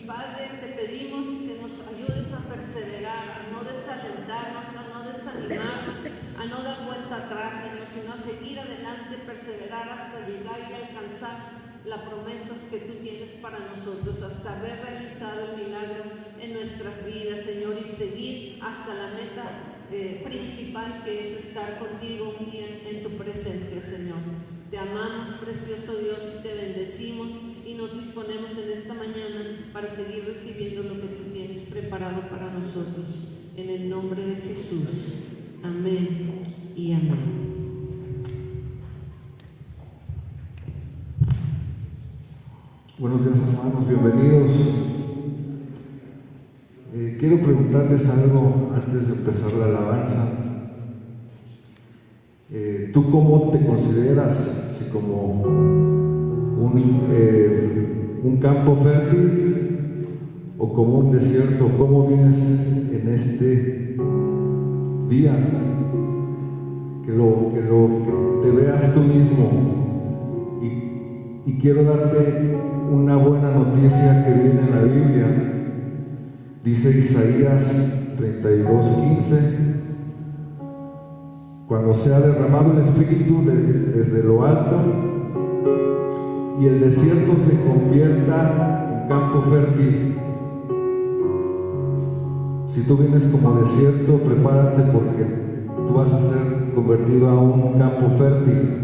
Padre, te pedimos que nos ayudes a perseverar, a no desalentarnos, a no desanimarnos, a no dar vuelta atrás, Señor, sino a seguir adelante, perseverar hasta llegar y alcanzar las promesas que tú tienes para nosotros, hasta haber realizado el milagro en nuestras vidas, Señor, y seguir hasta la meta principal, que es estar contigo un día en tu presencia, Señor. Te amamos, precioso Dios, y te bendecimos y nos disponemos en esta mañana para seguir recibiendo lo que tú tienes preparado para nosotros. En el nombre de Jesús. Amén y amén. Buenos días, hermanos, bienvenidos. Quiero preguntarles algo antes de empezar la alabanza. ¿Tú cómo te consideras? ¿Si como un campo fértil o como un desierto? ¿Cómo vienes en este día? Que te veas tú mismo. Y quiero darte una buena noticia que viene en la Biblia. Dice Isaías 32:15: cuando sea derramado el Espíritu desde lo alto y el desierto se convierta en campo fértil. Si tú vienes como desierto, prepárate, porque tú vas a ser convertido a un campo fértil.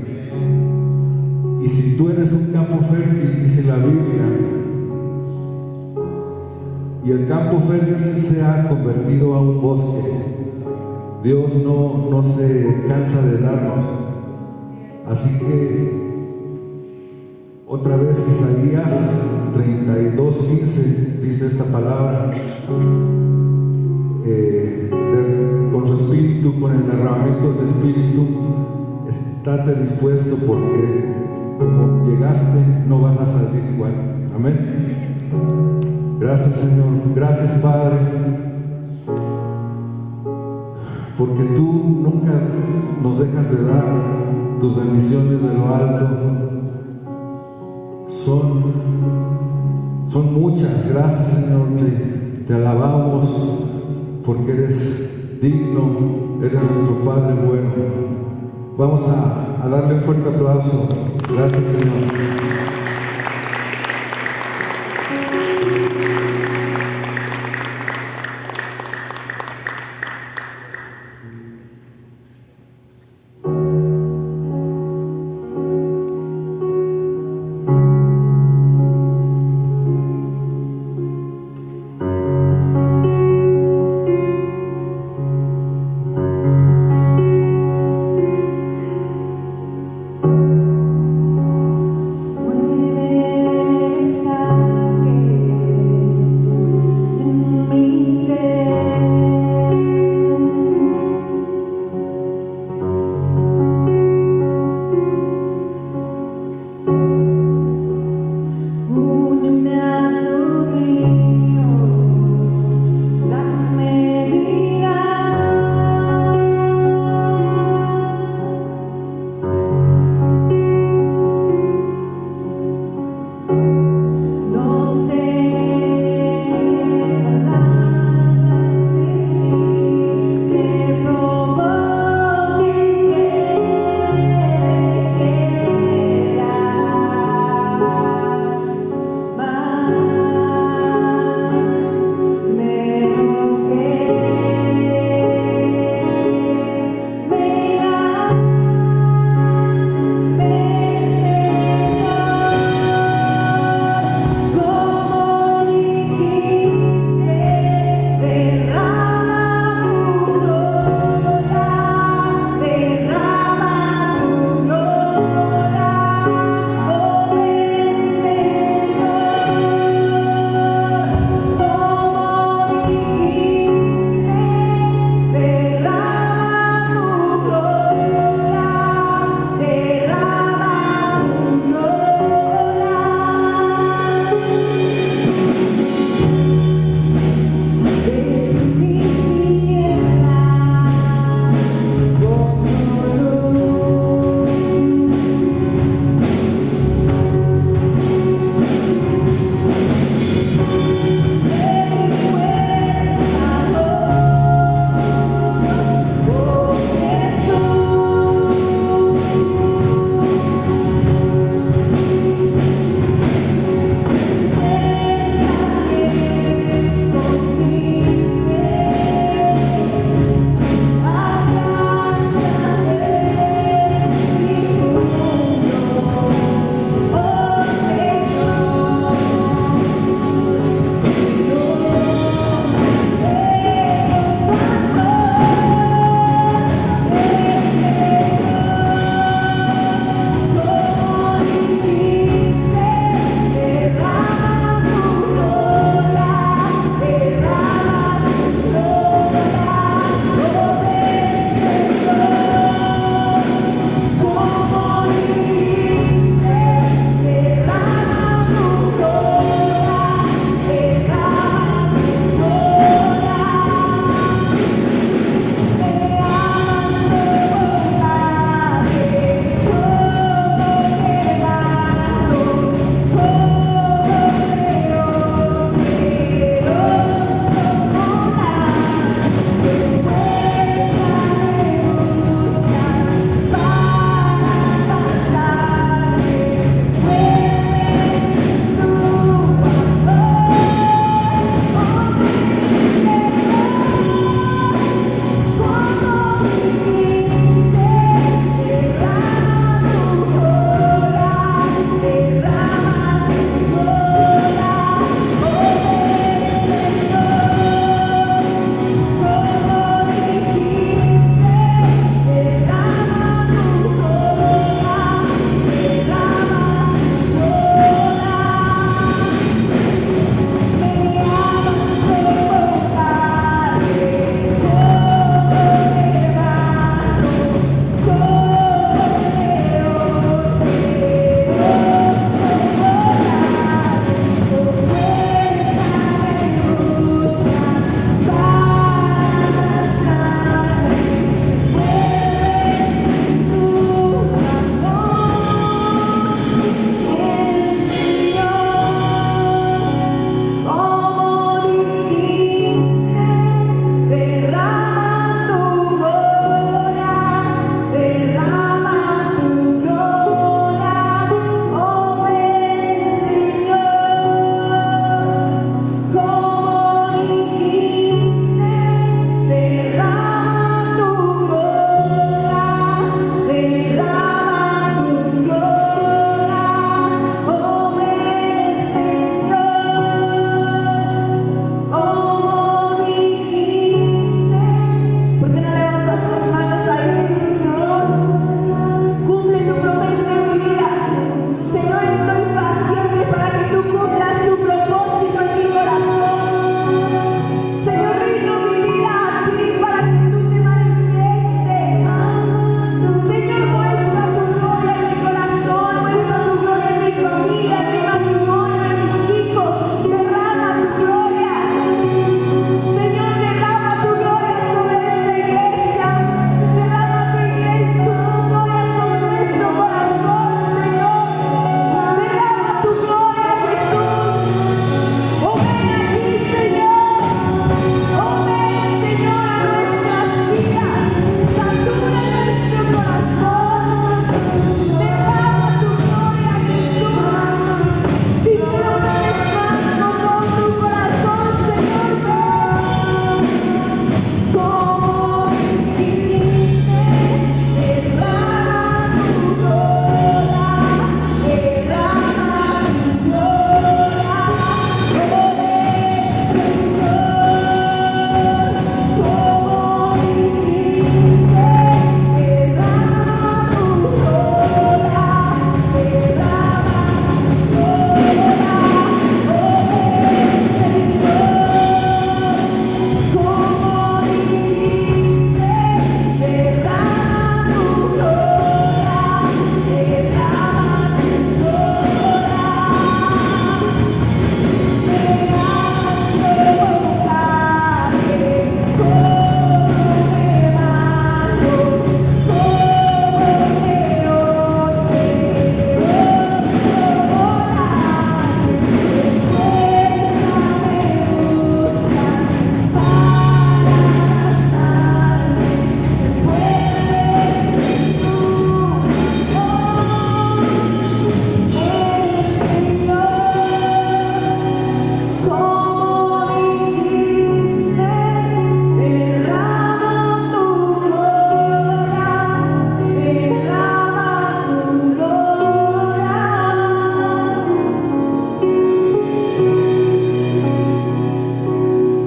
Y si tú eres un campo fértil, dice la Biblia, y el campo fértil se ha convertido a un bosque, Dios no se cansa de darnos. Así que, otra vez, Isaías 32:15 dice esta palabra: con su espíritu, con el derramamiento de su espíritu, estate dispuesto, porque como llegaste no vas a salir igual. Amén. Gracias, Señor. Gracias, Padre, porque tú nunca nos dejas de dar tus bendiciones de lo alto. Son muchas. Gracias, Señor. Te alabamos porque eres digno, eres nuestro Padre bueno. Vamos a darle un fuerte aplauso. Gracias, Señor.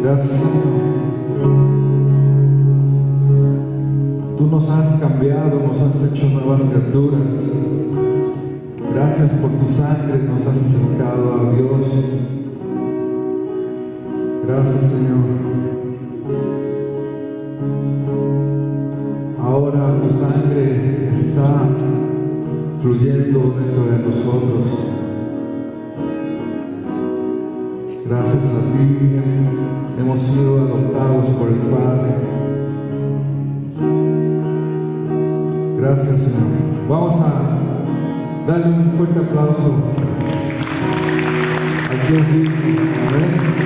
Gracias, Señor. Tú nos has cambiado, nos has hecho nuevas criaturas. Gracias por tu sangre, nos has acercado a Dios. Gracias, Señor. Ahora tu sangre está fluyendo dentro de nosotros. Gracias a ti hemos sido adoptados por el Padre. Gracias, Señor. Vamos a darle un fuerte aplauso al Dios digno. Amén.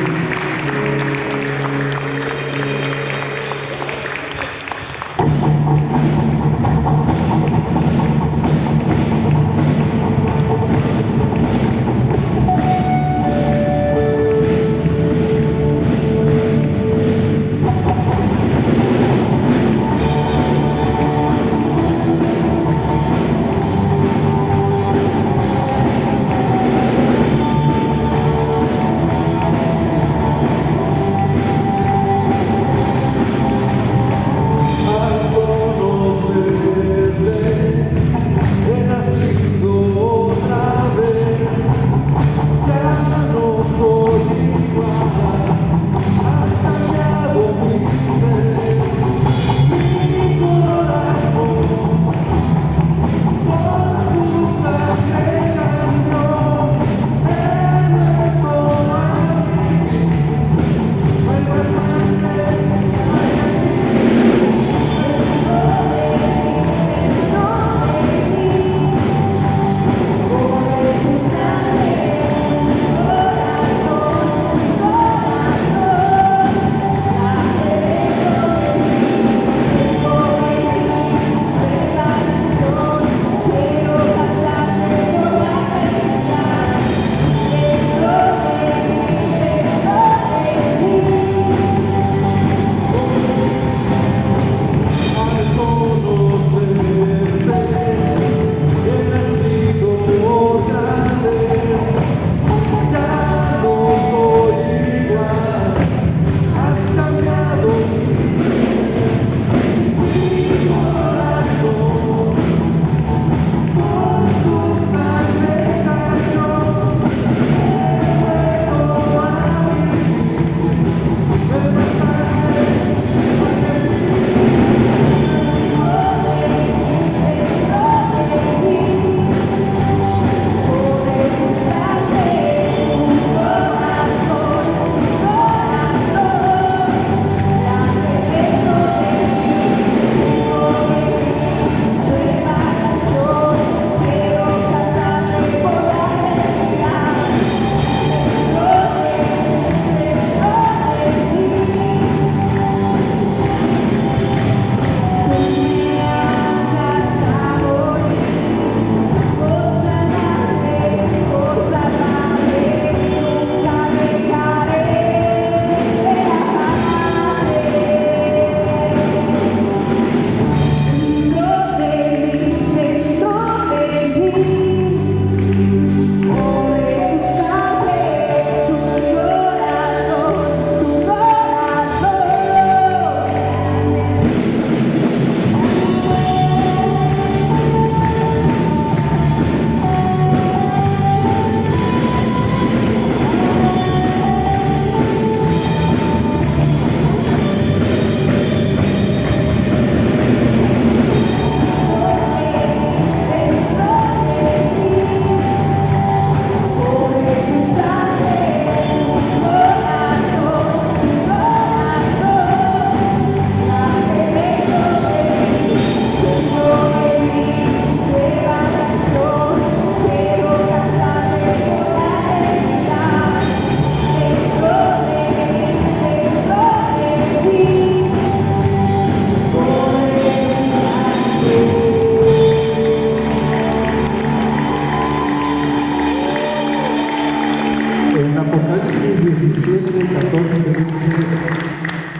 Apocalipsis 17:14 dice: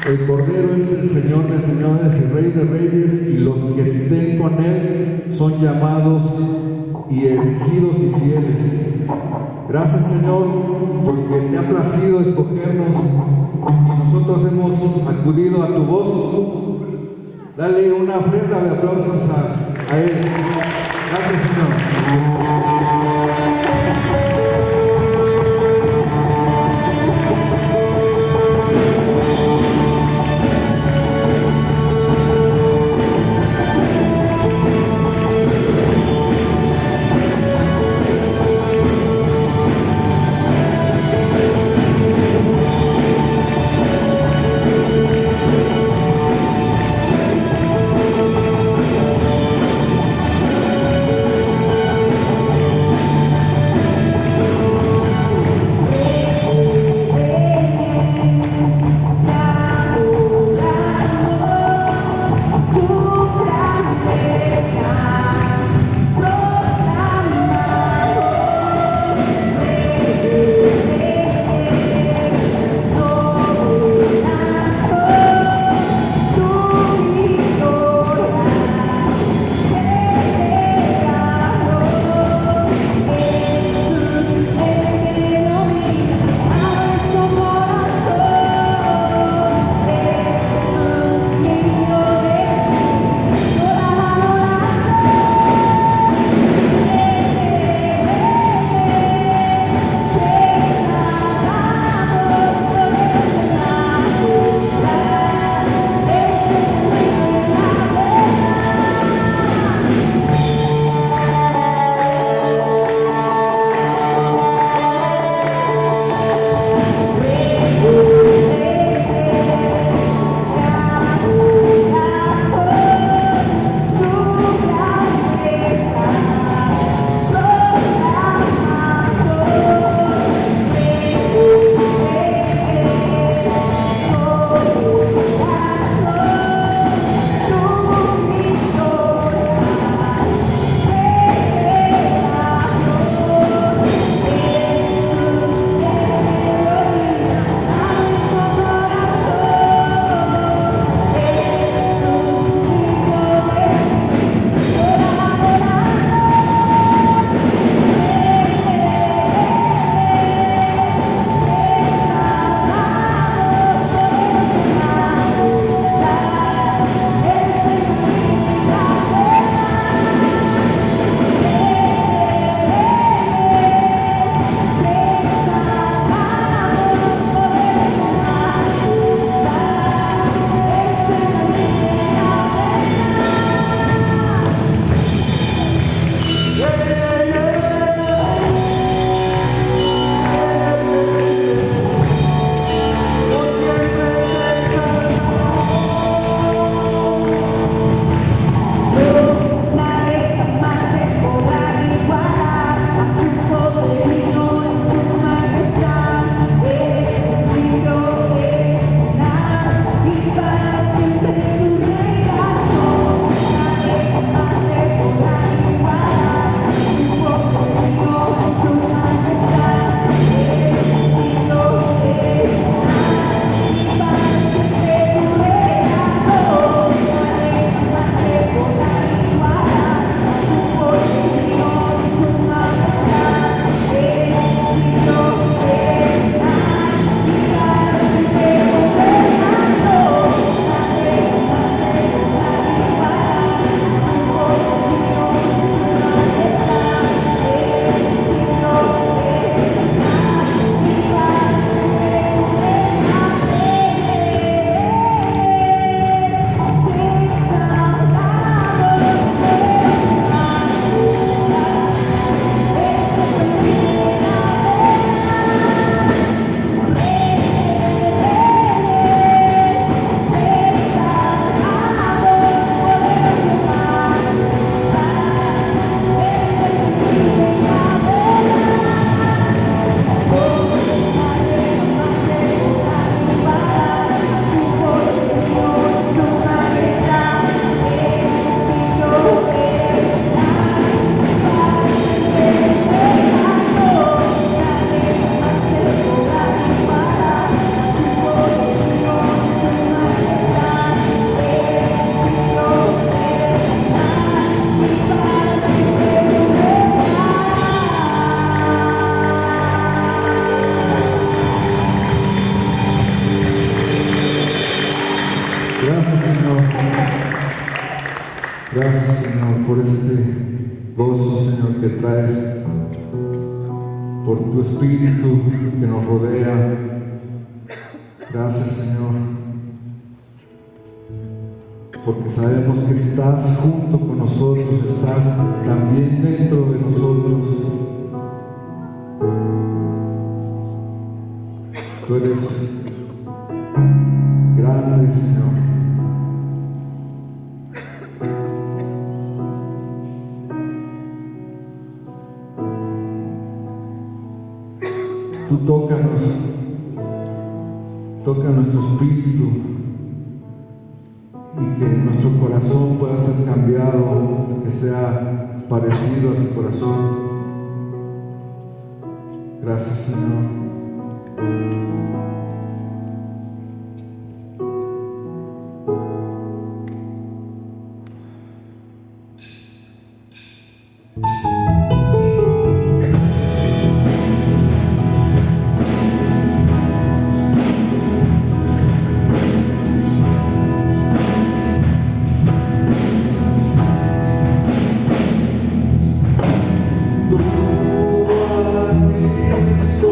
el Cordero es el Señor de señores y Rey de reyes, y los que estén con Él son llamados y elegidos y fieles. Gracias, Señor, porque te ha placido escogernos y nosotros Dale una ofrenda de aplausos a Él. Gracias, Señor. Gracias, Señor, por este gozo, Señor, que traes, por tu Espíritu que nos rodea. Gracias, Señor, porque sabemos que estás junto con nosotros, estás también dentro de nosotros. Tú eres grande, Señor. Tú tócanos, toca nuestro espíritu y que nuestro corazón pueda ser cambiado, que sea parecido a tu corazón. Gracias, Señor. Cristo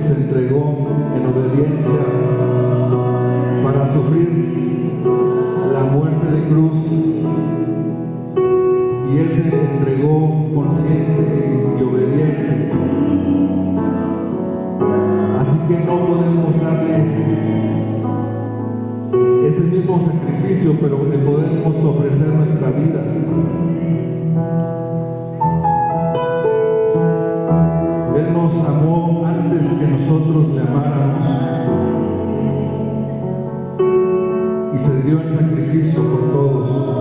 se entregó en obediencia para sufrir la muerte de cruz, y Él se entregó consciente y obediente. Así que no podemos darle ese mismo sacrificio, pero le podemos ofrecer nuestra vida. Él nos amó antes que nosotros le amáramos y se dio el sacrificio por todos.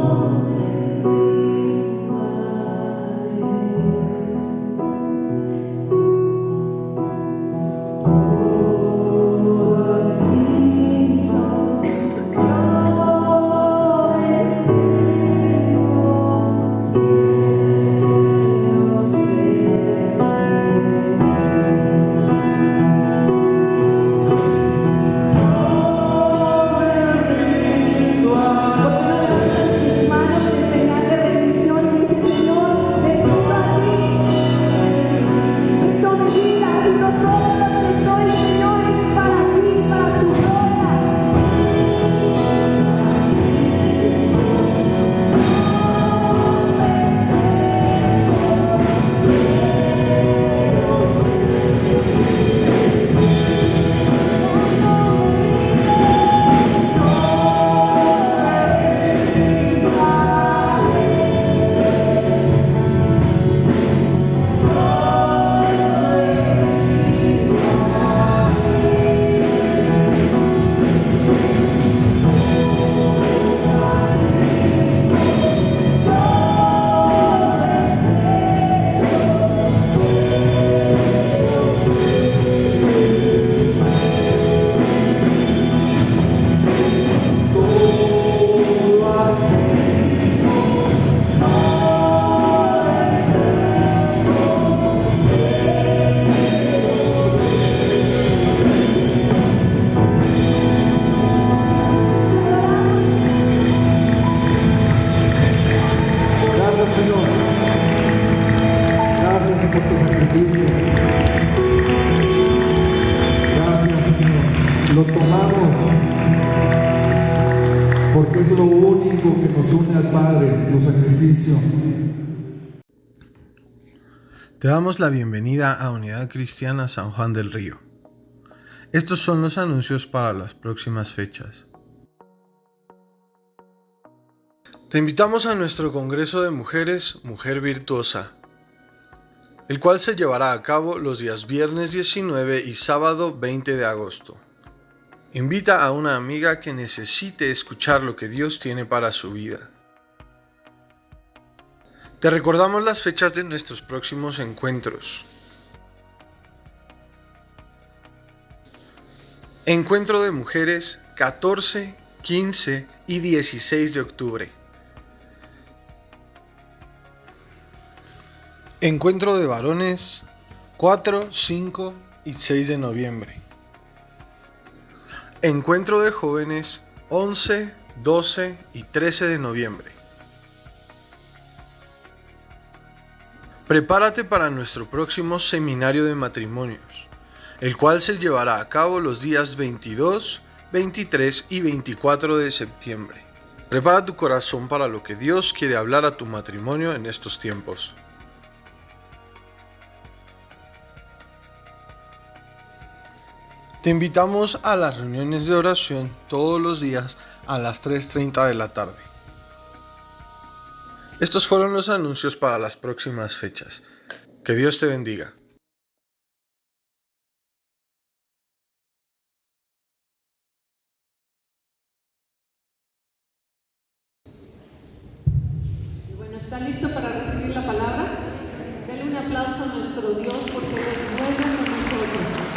Lo tomamos porque es lo único que nos une al Padre, tu sacrificio. Te damos la bienvenida a Unidad Cristiana San Juan del Río. Estos son los anuncios para las próximas fechas. Te invitamos a nuestro Congreso de Mujeres, Mujer Virtuosa, el cual se llevará a cabo los días viernes 19 y sábado 20 de agosto. Invita a una amiga que necesite escuchar lo que Dios tiene para su vida. Te recordamos las fechas de nuestros próximos encuentros. Encuentro de mujeres 14, 15 y 16 de octubre. Encuentro de varones 4, 5 y 6 de noviembre. Encuentro de jóvenes 11, 12 y 13 de noviembre. Prepárate para nuestro próximo seminario de matrimonios, el cual se llevará a cabo los días 22, 23 y 24 de septiembre. Prepara tu corazón para lo que Dios quiere hablar a tu matrimonio en estos tiempos. Te invitamos a las reuniones de oración todos los días a las 3:30 de la tarde. Estos fueron los anuncios para las próximas fechas. Que Dios te bendiga. Bueno, ¿está listo para recibir la palabra? Denle un aplauso a nuestro Dios porque Él es bueno con nosotros.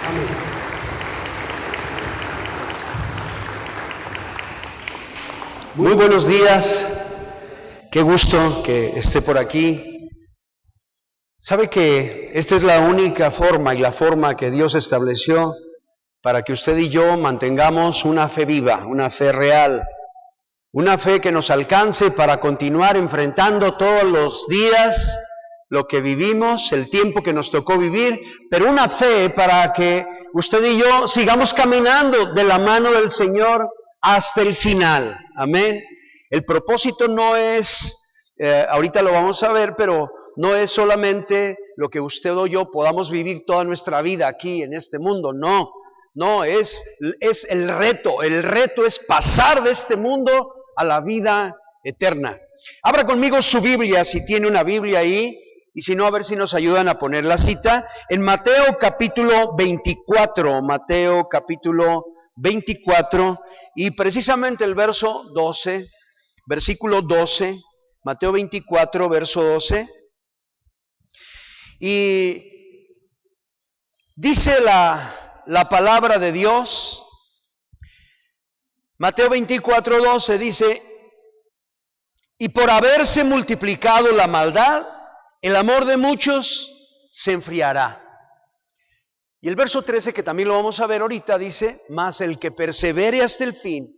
Amén. Muy buenos días, qué gusto que esté por aquí. Sabe que esta es la única forma y la forma que Dios estableció para que usted y yo mantengamos una fe viva, una fe real, una fe que nos alcance para continuar enfrentando todos los días lo que vivimos, el tiempo que nos tocó vivir, pero una fe para que usted y yo sigamos caminando de la mano del Señor hasta el final. Amén. El propósito no es, ahorita lo vamos a ver, pero no es solamente lo que usted o yo podamos vivir toda nuestra vida aquí en este mundo, no, es el reto es pasar de este mundo a la vida eterna. Abra conmigo su Biblia, si tiene una Biblia ahí, y si no, a ver si nos ayudan a poner la cita, en Mateo capítulo 24, y precisamente el versículo 12, Mateo 24, verso 12, y dice la palabra de Dios, Mateo 24, 12 dice: y por haberse multiplicado la maldad, el amor de muchos se enfriará. Y el verso 13, que también lo vamos a ver ahorita, dice: mas el que persevere hasta el fin,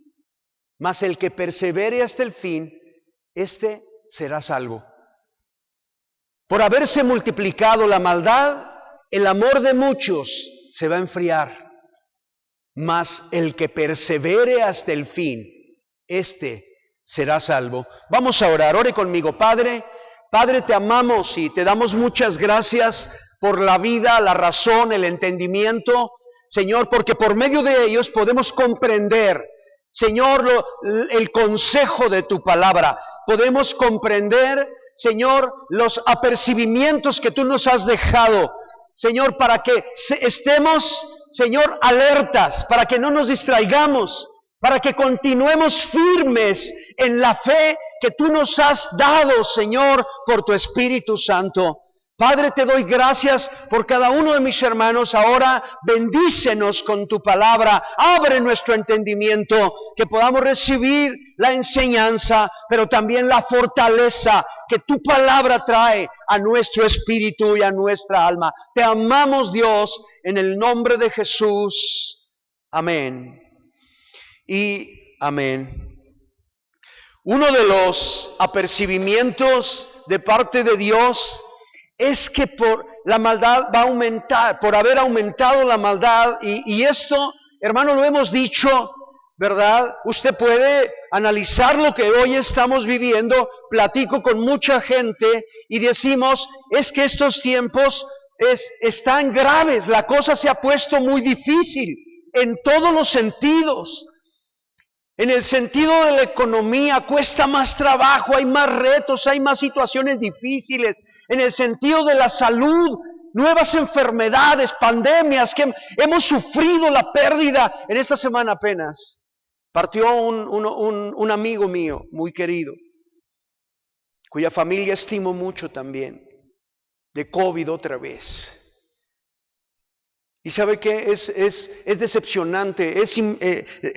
este será salvo. Por haberse multiplicado la maldad, el amor de muchos se va a enfriar. Mas el que persevere hasta el fin, este será salvo. Vamos a orar. Ore conmigo. Padre, te amamos y te damos muchas gracias por la vida, la razón, el entendimiento, Señor, porque por medio de ellos podemos comprender, Señor, el consejo de tu palabra. Podemos comprender, Señor, los apercibimientos que tú nos has dejado, Señor, para que estemos, Señor, alertas, para que no nos distraigamos, para que continuemos firmes en la fe que tú nos has dado, Señor, por tu Espíritu Santo. Padre, te doy gracias por cada uno de mis hermanos. Ahora bendícenos con tu palabra, abre nuestro entendimiento, que podamos recibir la enseñanza, pero también la fortaleza que tu palabra trae a nuestro espíritu y a nuestra alma. Te amamos, Dios, en el nombre de Jesús. Amén. Y amén. Uno de los apercibimientos de parte de Dios es que por la maldad va a aumentar, por haber aumentado la maldad, y esto, hermano, lo hemos dicho, ¿verdad? Usted puede analizar lo que hoy estamos viviendo. Platico con mucha gente y decimos, es que estos tiempos están graves, la cosa se ha puesto muy difícil en todos los sentidos. En el sentido de la economía cuesta más trabajo, hay más retos, hay más situaciones difíciles. En el sentido de la salud, nuevas enfermedades, pandemias que hemos sufrido la pérdida. En esta semana apenas partió un amigo mío muy querido, cuya familia estimo mucho también, de COVID otra vez. Y sabe que es decepcionante,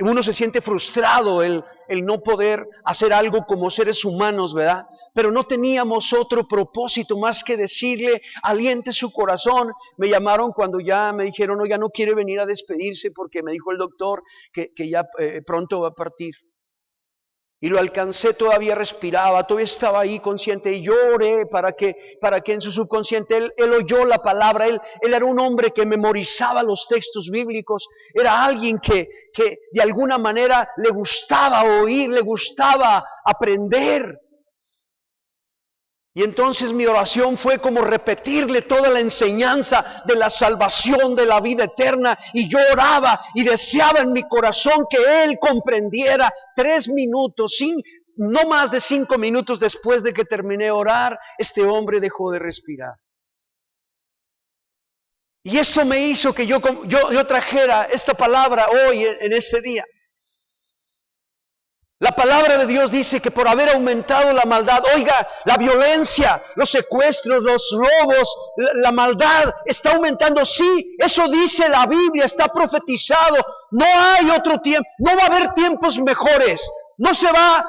uno se siente frustrado el no poder hacer algo como seres humanos, ¿verdad? Pero no teníamos otro propósito más que decirle, aliente su corazón. Me llamaron cuando ya me dijeron, oiga, no quiere venir a despedirse porque me dijo el doctor que ya pronto va a partir. Y lo alcancé, todavía respiraba, todavía estaba ahí consciente, y yo oré para que en su subconsciente él oyó la palabra. Él era un hombre que memorizaba los textos bíblicos, era alguien que de alguna manera le gustaba oír, le gustaba aprender. Y entonces mi oración fue como repetirle toda la enseñanza de la salvación, de la vida eterna. Y yo oraba y deseaba en mi corazón que él comprendiera. 3 minutos, no más de 5 minutos después de que terminé de orar, este hombre dejó de respirar. Y esto me hizo que yo trajera esta palabra hoy, en este día. La palabra de Dios dice que por haber aumentado la maldad, oiga, la violencia, los secuestros, los robos, la maldad está aumentando. Sí, eso dice la Biblia, está profetizado. No hay otro tiempo, no va a haber tiempos mejores. No se va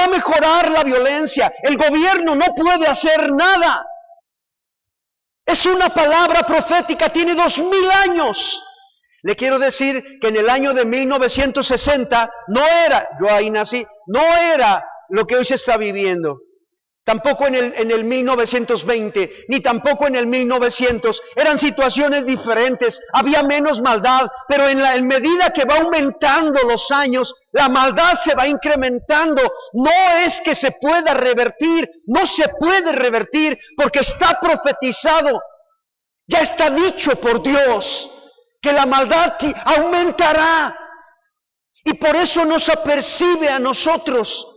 a mejorar la violencia. El gobierno no puede hacer nada. Es una palabra profética, tiene 2000 años. Le quiero decir que en el año de 1960 yo ahí nací, no era lo que hoy se está viviendo. tampoco en el 1920, ni tampoco en el 1900. Eran situaciones diferentes, había menos maldad, pero en medida que va aumentando los años, la maldad se va incrementando. No es que se pueda revertir, no se puede revertir, porque está profetizado, ya está dicho por Dios, que la maldad aumentará. Y por eso nos apercibe a nosotros.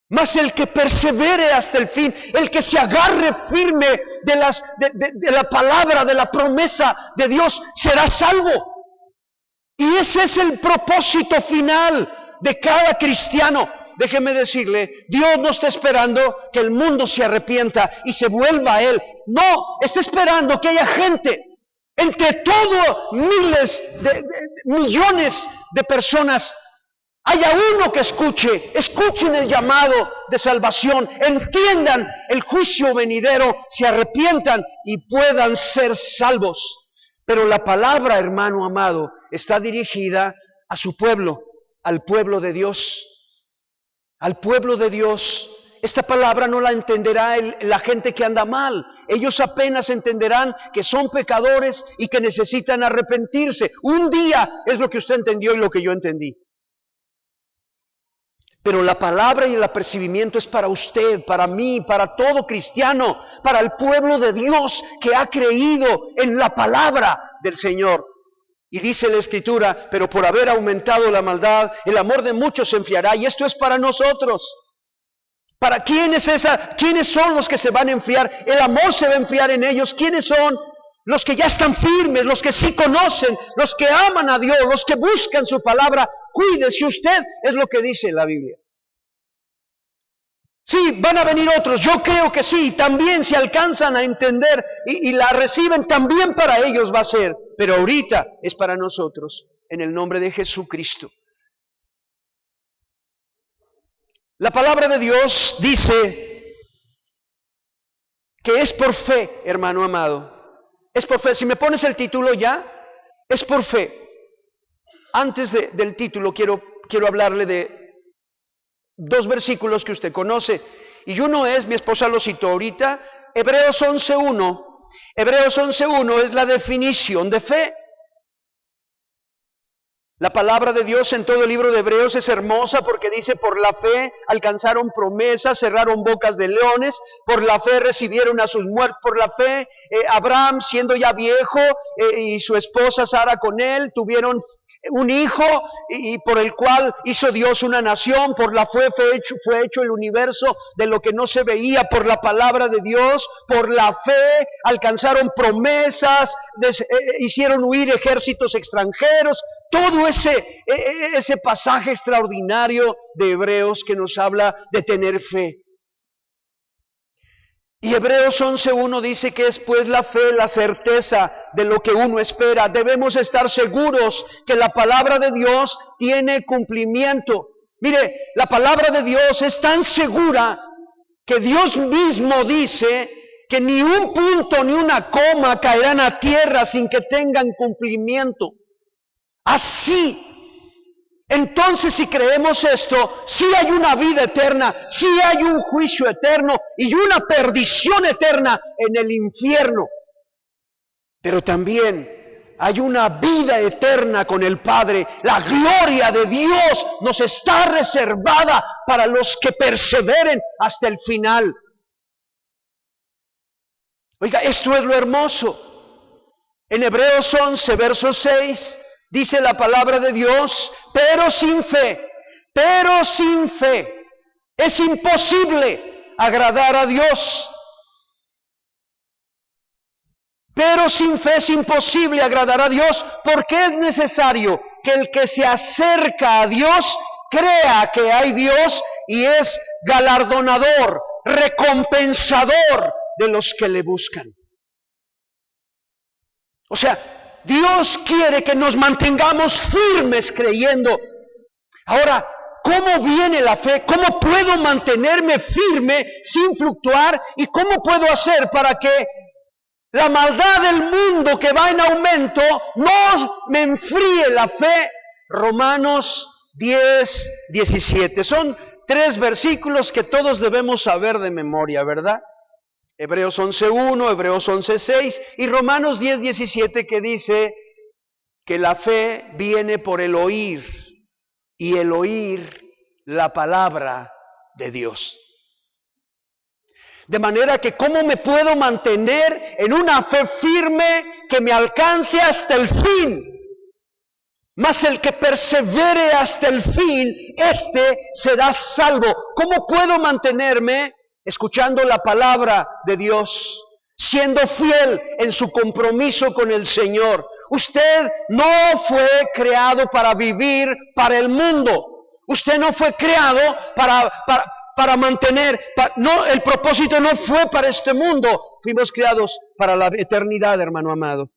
Mas el que persevere hasta el fin, el que se agarre firme de la palabra, de la promesa de Dios, será salvo. Y ese es el propósito final de cada cristiano. Déjeme decirle, Dios no está esperando que el mundo se arrepienta y se vuelva a Él. No, está esperando que haya gente, entre todos millones de personas, haya uno que escuchen el llamado de salvación, entiendan el juicio venidero, se arrepientan y puedan ser salvos. Pero la palabra, hermano amado, está dirigida a su pueblo, al pueblo de Dios. Al pueblo de Dios. Esta palabra no la entenderá la gente que anda mal. Ellos apenas entenderán que son pecadores y que necesitan arrepentirse. Un día es lo que usted entendió y lo que yo entendí. Pero la palabra y el apercibimiento es para usted, para mí, para todo cristiano, para el pueblo de Dios que ha creído en la palabra del Señor. Y dice la Escritura, pero por haber aumentado la maldad, el amor de muchos se enfriará. Y esto es para nosotros. ¿Para quiénes son los que se van a enfriar? El amor se va a enfriar en ellos. ¿Quiénes son? Los que ya están firmes, los que sí conocen, los que aman a Dios, los que buscan su palabra. Cuídese usted, es lo que dice la Biblia. Sí, van a venir otros, yo creo que sí, también si alcanzan a entender y la reciben, también para ellos va a ser. Pero ahorita es para nosotros, en el nombre de Jesucristo. La palabra de Dios dice que es por fe, hermano amado. Es por fe. Si me pones el título ya, es por fe. Antes del título quiero hablarle de dos versículos que usted conoce. Y uno es, mi esposa lo citó ahorita, Hebreos 11.1. Hebreos 11.1 es la definición de fe. La palabra de Dios en todo el libro de Hebreos es hermosa porque dice, por la fe alcanzaron promesas, cerraron bocas de leones, por la fe recibieron a sus muertos, por la fe Abraham siendo ya viejo y su esposa Sara con él, tuvieron un hijo y por el cual hizo Dios una nación. Por la fe fue hecho el universo de lo que no se veía. Por la palabra de Dios, por la fe alcanzaron promesas, hicieron huir ejércitos extranjeros. Todo ese pasaje extraordinario de Hebreos que nos habla de tener fe. Y Hebreos 11.1 dice que es pues la fe, la certeza de lo que uno espera. Debemos estar seguros que la palabra de Dios tiene cumplimiento. Mire, la palabra de Dios es tan segura que Dios mismo dice que ni un punto ni una coma caerán a tierra sin que tengan cumplimiento. Así. Entonces, si creemos esto, sí hay una vida eterna, sí hay un juicio eterno y una perdición eterna en el infierno. Pero también hay una vida eterna con el Padre. La gloria de Dios nos está reservada para los que perseveren hasta el final. Oiga, esto es lo hermoso. En Hebreos 11, verso 6... dice la palabra de Dios, pero sin fe es imposible agradar a Dios. Pero sin fe es imposible agradar a Dios, porque es necesario que el que se acerca a Dios crea que hay Dios y es galardonador, recompensador de los que le buscan. O sea, Dios quiere que nos mantengamos firmes creyendo. Ahora, ¿cómo viene la fe? ¿Cómo puedo mantenerme firme sin fluctuar? ¿Y cómo puedo hacer para que la maldad del mundo que va en aumento no me enfríe la fe? Romanos 10:17. Son 3 versículos que todos debemos saber de memoria, ¿verdad? Hebreos 11:1, Hebreos 11:6 y Romanos 10:17, que dice que la fe viene por el oír y el oír la palabra de Dios. De manera que ¿cómo me puedo mantener en una fe firme que me alcance hasta el fin? Mas el que persevere hasta el fin, éste será salvo. ¿Cómo puedo mantenerme escuchando la palabra de Dios, siendo fiel en su compromiso con el Señor? Usted no fue creado para vivir para el mundo. Usted no fue creado para mantener, no, el propósito no fue para este mundo. Fuimos creados para la eternidad, hermano amado.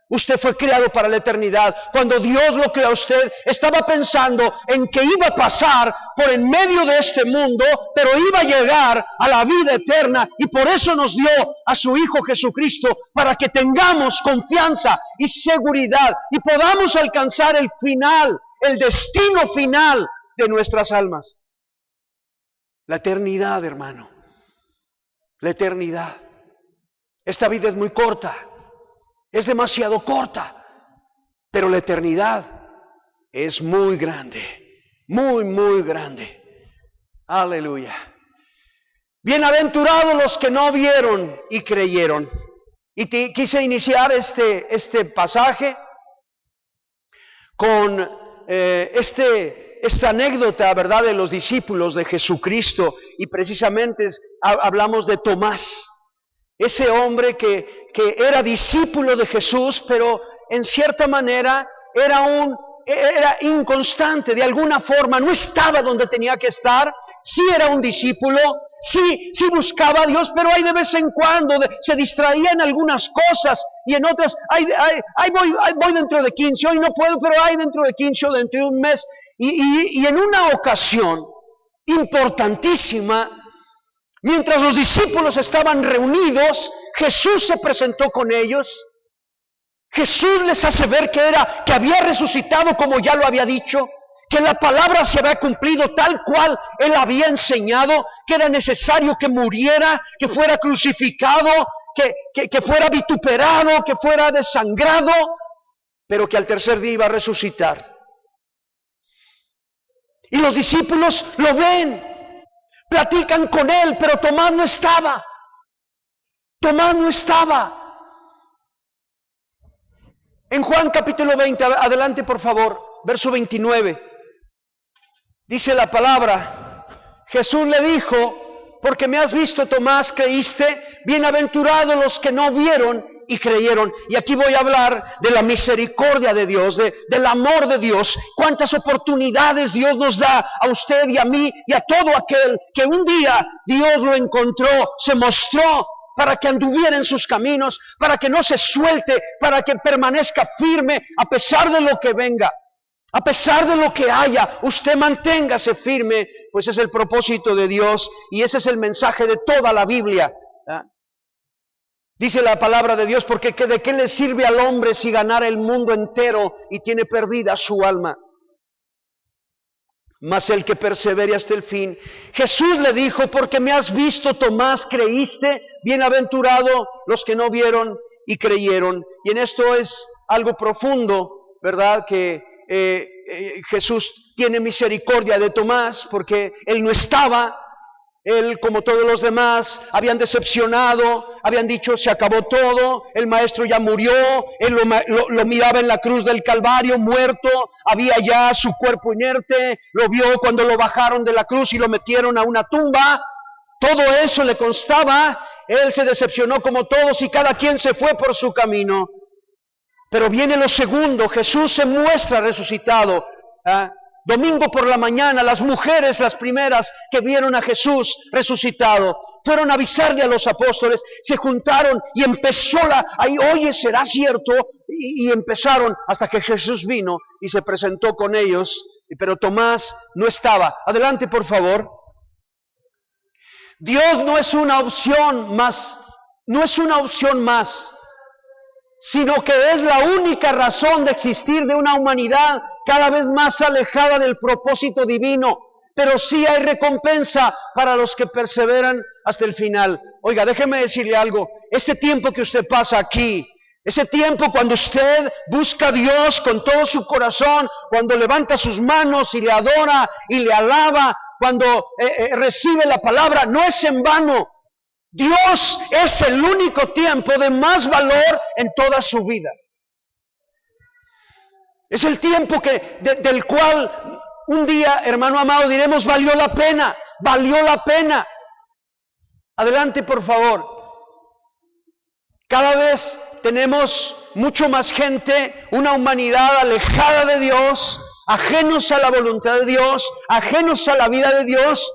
Usted fue creado para la eternidad. Cuando Dios lo creó a usted, estaba pensando en que iba a pasar por en medio de este mundo, pero iba a llegar a la vida eterna, y por eso nos dio a su Hijo Jesucristo, para que tengamos confianza y seguridad y podamos alcanzar el final, el destino final de nuestras almas. La eternidad, hermano. La eternidad. Esta vida es muy corta. Es demasiado corta, pero la eternidad es muy grande, muy, muy grande. Aleluya. Bienaventurados los que no vieron y creyeron. Y quise iniciar este pasaje con esta anécdota, ¿verdad?, de los discípulos de Jesucristo. Y precisamente hablamos de Tomás. Ese hombre que era discípulo de Jesús, pero en cierta manera era inconstante, de alguna forma no estaba donde tenía que estar. Sí era un discípulo, sí buscaba a Dios, pero ahí de vez en cuando se distraía en algunas cosas, y en otras, ahí voy dentro de 15, hoy no puedo, pero ahí dentro de 15 o dentro de un mes. Y en una ocasión importantísima, mientras los discípulos estaban reunidos, Jesús se presentó con ellos. Jesús les hace ver que había resucitado como ya lo había dicho, que la palabra se había cumplido tal cual Él había enseñado, que era necesario que muriera, que fuera crucificado, que fuera vituperado, que fuera desangrado, pero que al tercer día iba a resucitar. Y los discípulos lo ven. Platican con Él, pero Tomás no estaba. Tomás no estaba. En Juan capítulo 20, adelante por favor, verso 29. Dice la palabra: Jesús le dijo: porque me has visto, Tomás, creíste. Bienaventurados los que no vieron y creyeron. Y aquí voy a hablar de la misericordia de Dios, del amor de Dios. Cuántas oportunidades Dios nos da a usted y a mí y a todo aquel que un día Dios lo encontró, se mostró para que anduviera en sus caminos, para que no se suelte, para que permanezca firme a pesar de lo que venga, a pesar de lo que haya. Usted manténgase firme, pues es el propósito de Dios y ese es el mensaje de toda la Biblia. Dice la palabra de Dios: porque ¿de qué le sirve al hombre si ganara el mundo entero y tiene perdida su alma? Mas el que persevere hasta el fin. Jesús le dijo: porque me has visto, Tomás, creíste. Bienaventurado los que no vieron y creyeron. Y en esto es algo profundo, ¿verdad? Que Jesús tiene misericordia de Tomás, porque él no estaba. Él, como todos los demás, habían decepcionado, habían dicho: se acabó todo, el maestro ya murió. Él lo miraba en la cruz del Calvario, muerto, había ya su cuerpo inerte, lo vio cuando lo bajaron de la cruz y lo metieron a una tumba. Todo eso le constaba. Él se decepcionó como todos y cada quien se fue por su camino. Pero viene lo segundo: Jesús se muestra resucitado. Domingo por la mañana, las mujeres, las primeras que vieron a Jesús resucitado, fueron a avisarle a los apóstoles, se juntaron y empezó ahí, oye, ¿será cierto? Y empezaron hasta que Jesús vino y se presentó con ellos, pero Tomás no estaba. Adelante, por favor. Dios no es una opción más, sino que es la única razón de existir de una humanidad cada vez más alejada del propósito divino. pero sí hay recompensa para los que perseveran hasta el final. Oiga, déjeme decirle algo, este tiempo que usted pasa aquí, ese tiempo cuando usted busca a Dios con todo su corazón, cuando levanta sus manos y le adora y le alaba, cuando recibe la palabra, no es en vano. Dios es el único tiempo de más valor en toda su vida. Es el tiempo del cual un día, hermano amado, diremos, valió la pena, valió la pena. Adelante, por favor. Cada vez tenemos mucho más gente, una humanidad alejada de Dios, ajenos a la voluntad de Dios, ajenos a la vida de Dios,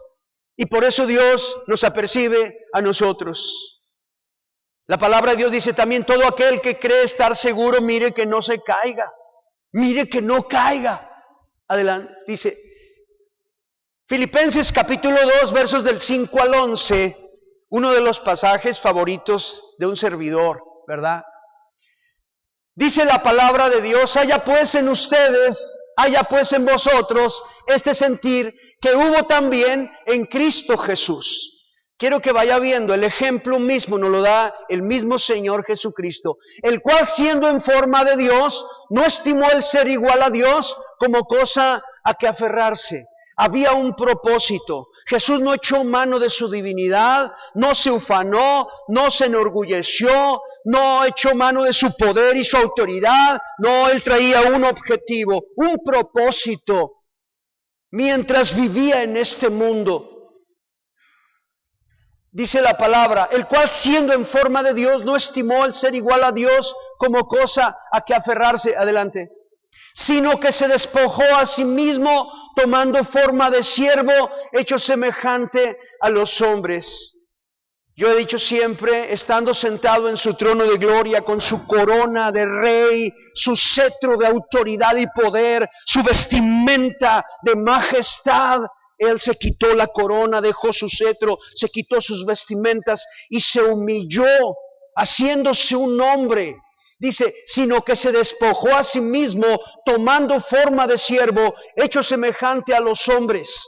y por eso Dios nos apercibe a nosotros. La palabra de Dios dice también, todo aquel que cree estar seguro, mire que no se caiga, mire que no caiga. Adelante, dice Filipenses capítulo 2, versos del 5 al 11, uno de los pasajes favoritos de un servidor, ¿verdad? Dice la palabra de Dios, haya pues en ustedes, haya pues en vosotros este sentir que hubo también en Cristo Jesús. Quiero que vaya viendo, el ejemplo mismo nos lo da el mismo Señor Jesucristo, el cual siendo en forma de Dios, no estimó el ser igual a Dios como cosa a que aferrarse. Había un propósito. Jesús no echó mano de su divinidad, no se ufanó, no se enorgulleció, no echó mano de su poder y su autoridad. No, Él traía un objetivo, un propósito, mientras vivía en este mundo. Dice la palabra, el cual siendo en forma de Dios, no estimó el ser igual a Dios como cosa a que aferrarse. Adelante. Sino que se despojó a sí mismo, tomando forma de siervo, hecho semejante a los hombres. Yo he dicho siempre, estando sentado en su trono de gloria, con su corona de rey, su cetro de autoridad y poder, su vestimenta de majestad, Él se quitó la corona, dejó su cetro, se quitó sus vestimentas y se humilló, haciéndose un hombre. Dice, sino que se despojó a sí mismo, tomando forma de siervo, hecho semejante a los hombres.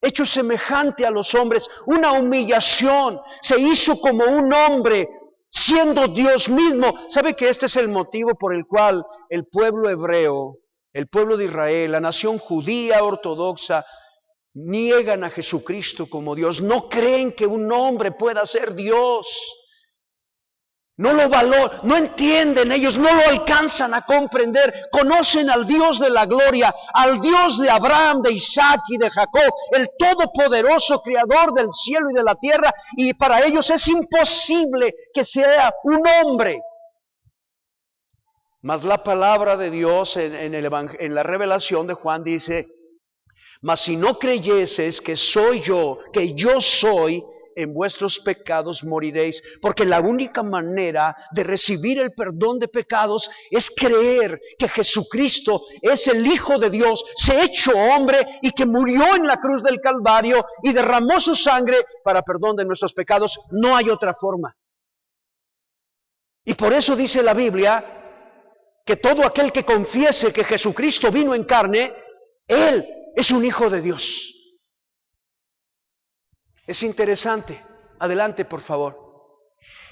Hecho semejante a los hombres, una humillación, se hizo como un hombre, siendo Dios mismo. ¿Sabe que este es el motivo por el cual el pueblo hebreo, el pueblo de Israel, la nación judía ortodoxa, niegan a Jesucristo como Dios? No creen que un hombre pueda ser Dios. No lo valoran, no entienden, ellos no lo alcanzan a comprender. Conocen al Dios de la gloria, al Dios de Abraham, de Isaac y de Jacob, el todopoderoso creador del cielo y de la tierra, y para ellos es imposible que sea un hombre. Mas la palabra de Dios en la revelación de Juan dice, mas si no creyeses que soy yo, que yo soy, en vuestros pecados moriréis. Porque la única manera de recibir el perdón de pecados es creer que Jesucristo es el Hijo de Dios, se hecho hombre y que murió en la cruz del Calvario y derramó su sangre para perdón de nuestros pecados. No hay otra forma. Y por eso dice la Biblia que todo aquel que confiese que Jesucristo vino en carne, Él es un Hijo de Dios. Es interesante. Adelante, por favor.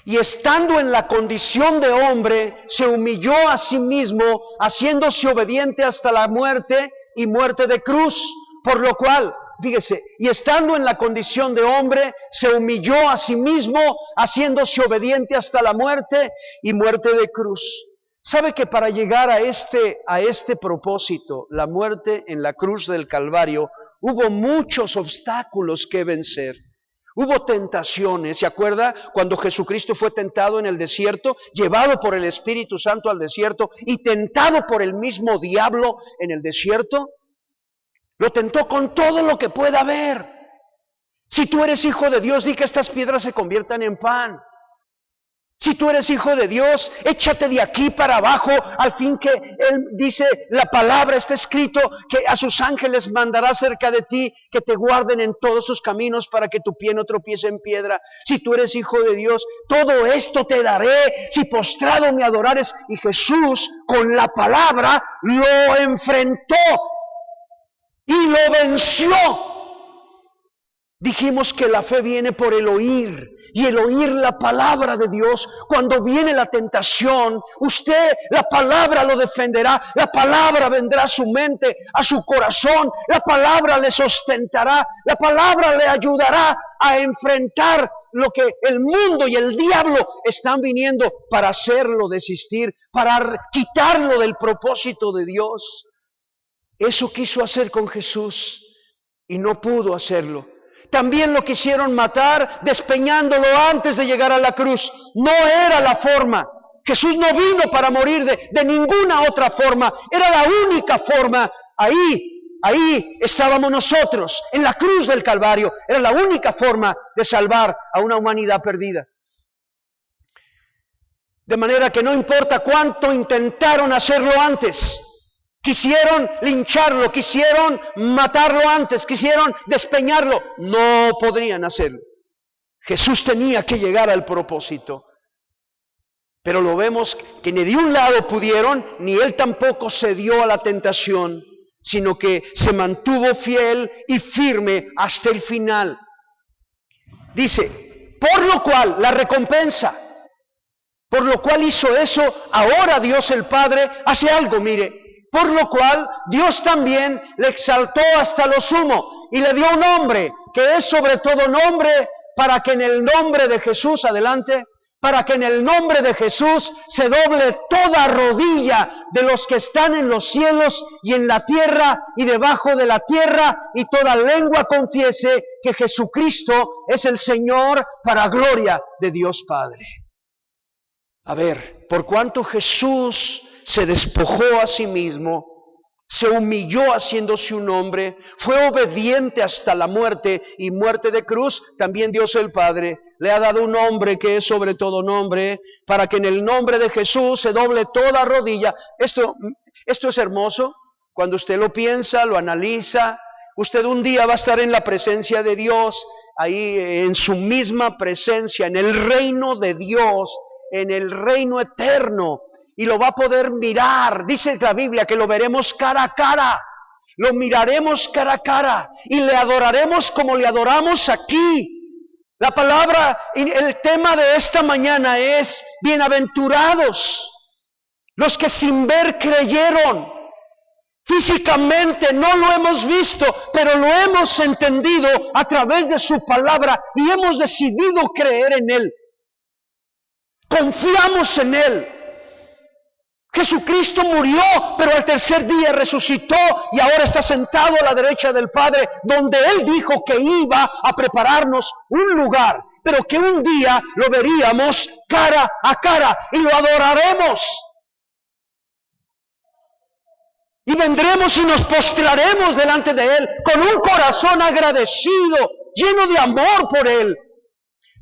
Y estando en la condición de hombre, se humilló a sí mismo, haciéndose obediente hasta la muerte y muerte de cruz. Por lo cual, fíjese, y estando en la condición de hombre, se humilló a sí mismo, haciéndose obediente hasta la muerte y muerte de cruz. ¿Sabe que para llegar a este propósito, la muerte en la cruz del Calvario, hubo muchos obstáculos que vencer? Hubo tentaciones, ¿se acuerda? Cuando Jesucristo fue tentado en el desierto, llevado por el Espíritu Santo al desierto y tentado por el mismo diablo en el desierto, lo tentó con todo lo que pueda haber. Si tú eres hijo de Dios, di que estas piedras se conviertan en pan. Si tú eres hijo de Dios, échate de aquí para abajo, al fin que Él dice, la palabra está escrito, que a sus ángeles mandará cerca de ti, que te guarden en todos sus caminos para que tu pie no tropiece en piedra. Si tú eres hijo de Dios, todo esto te daré, si postrado me adorares. Y Jesús con la palabra lo enfrentó y lo venció. Dijimos que la fe viene por el oír, y el oír la palabra de Dios. Cuando viene la tentación, usted, la palabra lo defenderá, la palabra vendrá a su mente, a su corazón, la palabra le sustentará, la palabra le ayudará a enfrentar lo que el mundo y el diablo están viniendo para hacerlo desistir, para quitarlo del propósito de Dios. Eso quiso hacer con Jesús y no pudo hacerlo. También lo quisieron matar despeñándolo antes de llegar a la cruz. No era la forma. Jesús no vino para morir de ninguna otra forma. Era la única forma. Ahí estábamos nosotros, en la cruz del Calvario. Era la única forma de salvar a una humanidad perdida. De manera que no importa cuánto intentaron hacerlo antes. Quisieron lincharlo, quisieron matarlo antes, quisieron despeñarlo. No podrían hacerlo. Jesús tenía que llegar al propósito. Pero lo vemos que ni de un lado pudieron, ni él tampoco cedió a la tentación, sino que se mantuvo fiel y firme hasta el final. Dice, por lo cual la recompensa, por lo cual hizo eso, ahora Dios el Padre hace algo, mire. Por lo cual Dios también le exaltó hasta lo sumo y le dio un nombre que es sobre todo nombre, para que en el nombre de Jesús, adelante, para que en el nombre de Jesús se doble toda rodilla de los que están en los cielos y en la tierra y debajo de la tierra, y toda lengua confiese que Jesucristo es el Señor, para gloria de Dios Padre. A ver, por cuanto Jesús se despojó a sí mismo, se humilló haciéndose un hombre, fue obediente hasta la muerte y muerte de cruz, también Dios el Padre le ha dado un nombre que es sobre todo nombre, para que en el nombre de Jesús se doble toda rodilla. Esto es hermoso. Cuando usted lo piensa, lo analiza, usted un día va a estar en la presencia de Dios, ahí en su misma presencia, en el reino de Dios, en el reino eterno, y lo va a poder mirar. Dice la Biblia que lo veremos cara a cara, lo miraremos cara a cara y le adoraremos como le adoramos aquí. La palabra, el tema de esta mañana es bienaventurados los que sin ver creyeron. Físicamente no lo hemos visto, pero lo hemos entendido a través de su palabra y hemos decidido creer en Él. Confiamos en Él. Jesucristo murió, pero al tercer día resucitó y ahora está sentado a la derecha del Padre, donde Él dijo que iba a prepararnos un lugar, pero que un día lo veríamos cara a cara y lo adoraremos. Y vendremos y nos postraremos delante de Él con un corazón agradecido, lleno de amor por Él.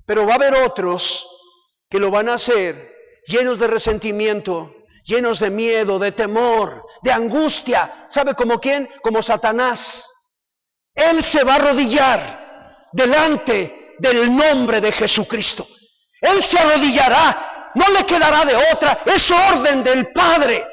Pero va a haber otros que lo van a hacer llenos de resentimiento, llenos de miedo, de temor, de angustia. ¿Sabe como quién? Como Satanás. Él se va a arrodillar delante del nombre de Jesucristo. Él se arrodillará, no le quedará de otra, es orden del Padre.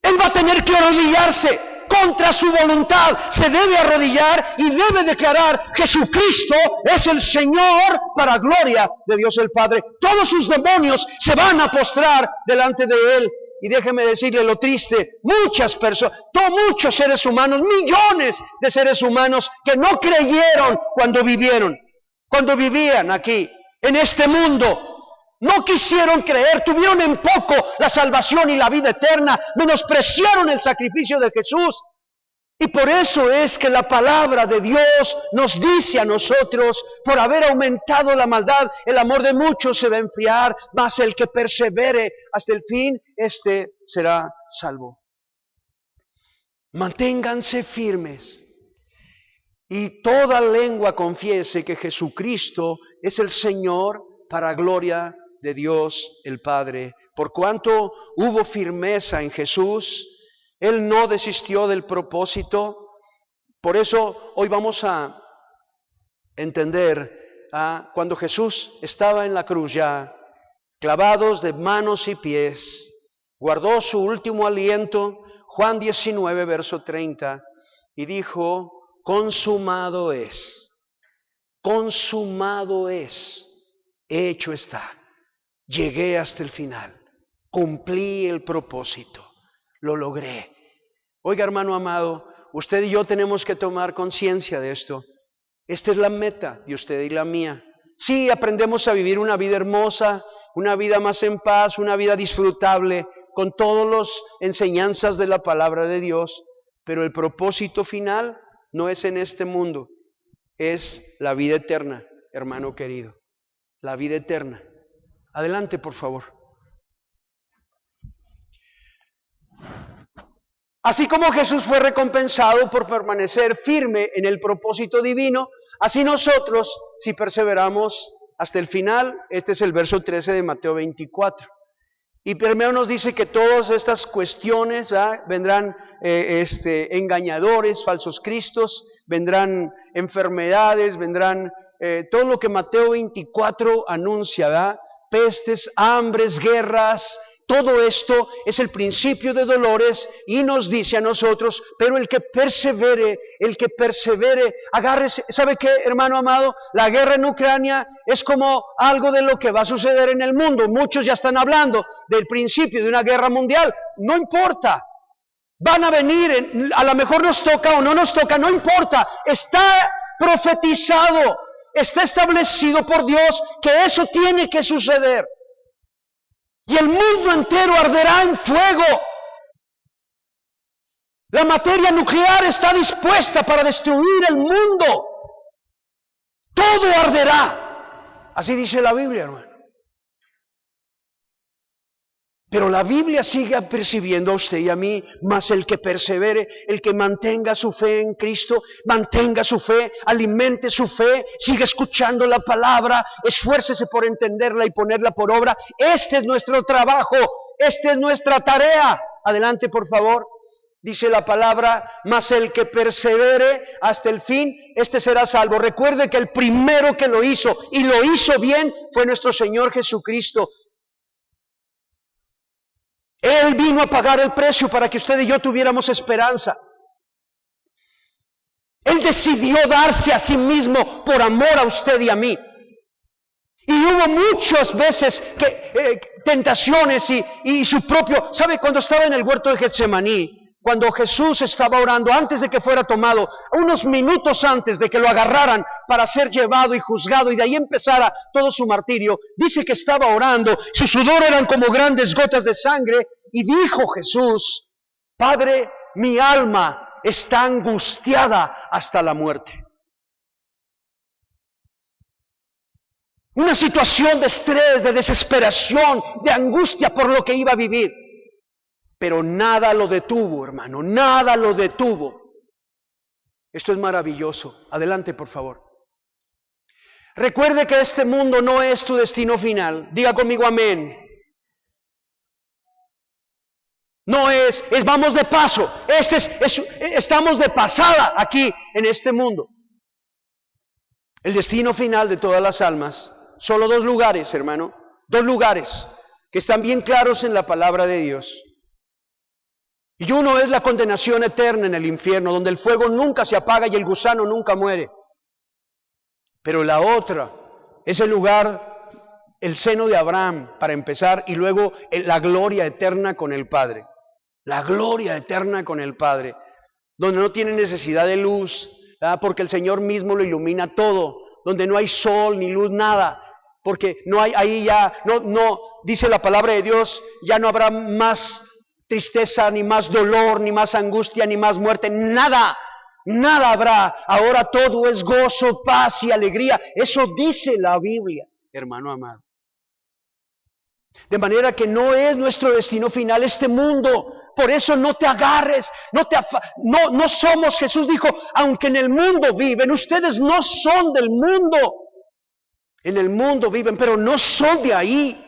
Él va a tener que arrodillarse contra su voluntad, se debe arrodillar y debe declarar: Jesucristo es el Señor, para gloria de Dios el Padre. Todos sus demonios se van a postrar delante de Él. Y déjeme decirle lo triste: muchas personas, muchos seres humanos, millones de seres humanos que no creyeron cuando vivían aquí, en este mundo. No quisieron creer, tuvieron en poco la salvación y la vida eterna, menospreciaron el sacrificio de Jesús. Y por eso es que la palabra de Dios nos dice a nosotros: por haber aumentado la maldad, el amor de muchos se va a enfriar, mas el que persevere hasta el fin, este será salvo. Manténganse firmes y toda lengua confiese que Jesucristo es el Señor, para gloria de Dios el Padre. Por cuanto hubo firmeza en Jesús, Él no desistió del propósito. Por eso hoy vamos a entender cuando Jesús estaba en la cruz ya, clavados de manos y pies, guardó su último aliento, Juan 19, verso 30, y dijo: consumado es. consumado es, hecho está. Llegué hasta el final, cumplí el propósito, lo logré. Oiga, hermano amado, usted y yo tenemos que tomar conciencia de esto. Esta es la meta de usted y la mía. Sí, aprendemos a vivir una vida hermosa, una vida más en paz, una vida disfrutable, con todas las enseñanzas de la palabra de Dios, pero el propósito final no es en este mundo, es la vida eterna, hermano querido, la vida eterna. Adelante, por favor. Así como Jesús fue recompensado por permanecer firme en el propósito divino, así nosotros, si perseveramos hasta el final, este es el verso 13 de Mateo 24. Y primero nos dice que todas estas cuestiones vendrán engañadores, falsos cristos, vendrán enfermedades, vendrán todo lo que Mateo 24 anuncia, ¿verdad? Pestes, hambres, guerras. Todo esto es el principio de dolores y nos dice a nosotros, pero el que persevere, agárrese. ¿Sabe qué, hermano amado? La guerra en Ucrania es como algo de lo que va a suceder en el mundo. Muchos ya están hablando del principio de una guerra mundial. No importa. Van a venir, a lo mejor nos toca o no nos toca, no importa. Está profetizado, está establecido por Dios que eso tiene que suceder. Y el mundo entero arderá en fuego. La materia nuclear está dispuesta para destruir el mundo. Todo arderá. Así dice la Biblia, hermano. Pero la Biblia sigue percibiendo a usted y a mí, más el que persevere, el que mantenga su fe en Cristo, mantenga su fe, alimente su fe, siga escuchando la palabra, esfuércese por entenderla y ponerla por obra. Este es nuestro trabajo, esta es nuestra tarea. Adelante, por favor. Dice la palabra, mas el que persevere hasta el fin, este será salvo. Recuerde que el primero que lo hizo, y lo hizo bien, fue nuestro Señor Jesucristo. Él vino a pagar el precio para que usted y yo tuviéramos esperanza. Él decidió darse a sí mismo por amor a usted y a mí. Y hubo muchas veces tentaciones y su propio... ¿Sabe? Cuando estaba en el huerto de Getsemaní, cuando Jesús estaba orando, antes de que fuera tomado, unos minutos antes de que lo agarraran para ser llevado y juzgado y de ahí empezara todo su martirio, dice que estaba orando, su sudor eran como grandes gotas de sangre, y dijo Jesús, Padre, mi alma está angustiada hasta la muerte. Una situación de estrés, de desesperación, de angustia por lo que iba a vivir. Pero nada lo detuvo, hermano, nada lo detuvo. Esto es maravilloso. Adelante, por favor. Recuerde que este mundo no es tu destino final. Diga conmigo amén. No es vamos de paso. Estamos de pasada aquí en este mundo. El destino final de todas las almas. Solo dos lugares, hermano. Dos lugares que están bien claros en la palabra de Dios. Y uno es la condenación eterna en el infierno, donde el fuego nunca se apaga y el gusano nunca muere. Pero la otra es el lugar, el seno de Abraham, para empezar, y luego la gloria eterna con el Padre. La gloria eterna con el Padre, donde no tiene necesidad de luz, ¿verdad? Porque el Señor mismo lo ilumina todo, donde no hay sol ni luz, nada. Porque no hay ahí ya, no dice la palabra de Dios, ya no habrá más tristeza, ni más dolor, ni más angustia, ni más muerte, nada habrá. Ahora todo es gozo, paz y alegría. Eso dice la Biblia, hermano amado. De manera que no es nuestro destino final este mundo. Por eso no te agarres, no somos, Jesús dijo, aunque en el mundo viven, ustedes no son del mundo. En el mundo viven, pero no son de ahí.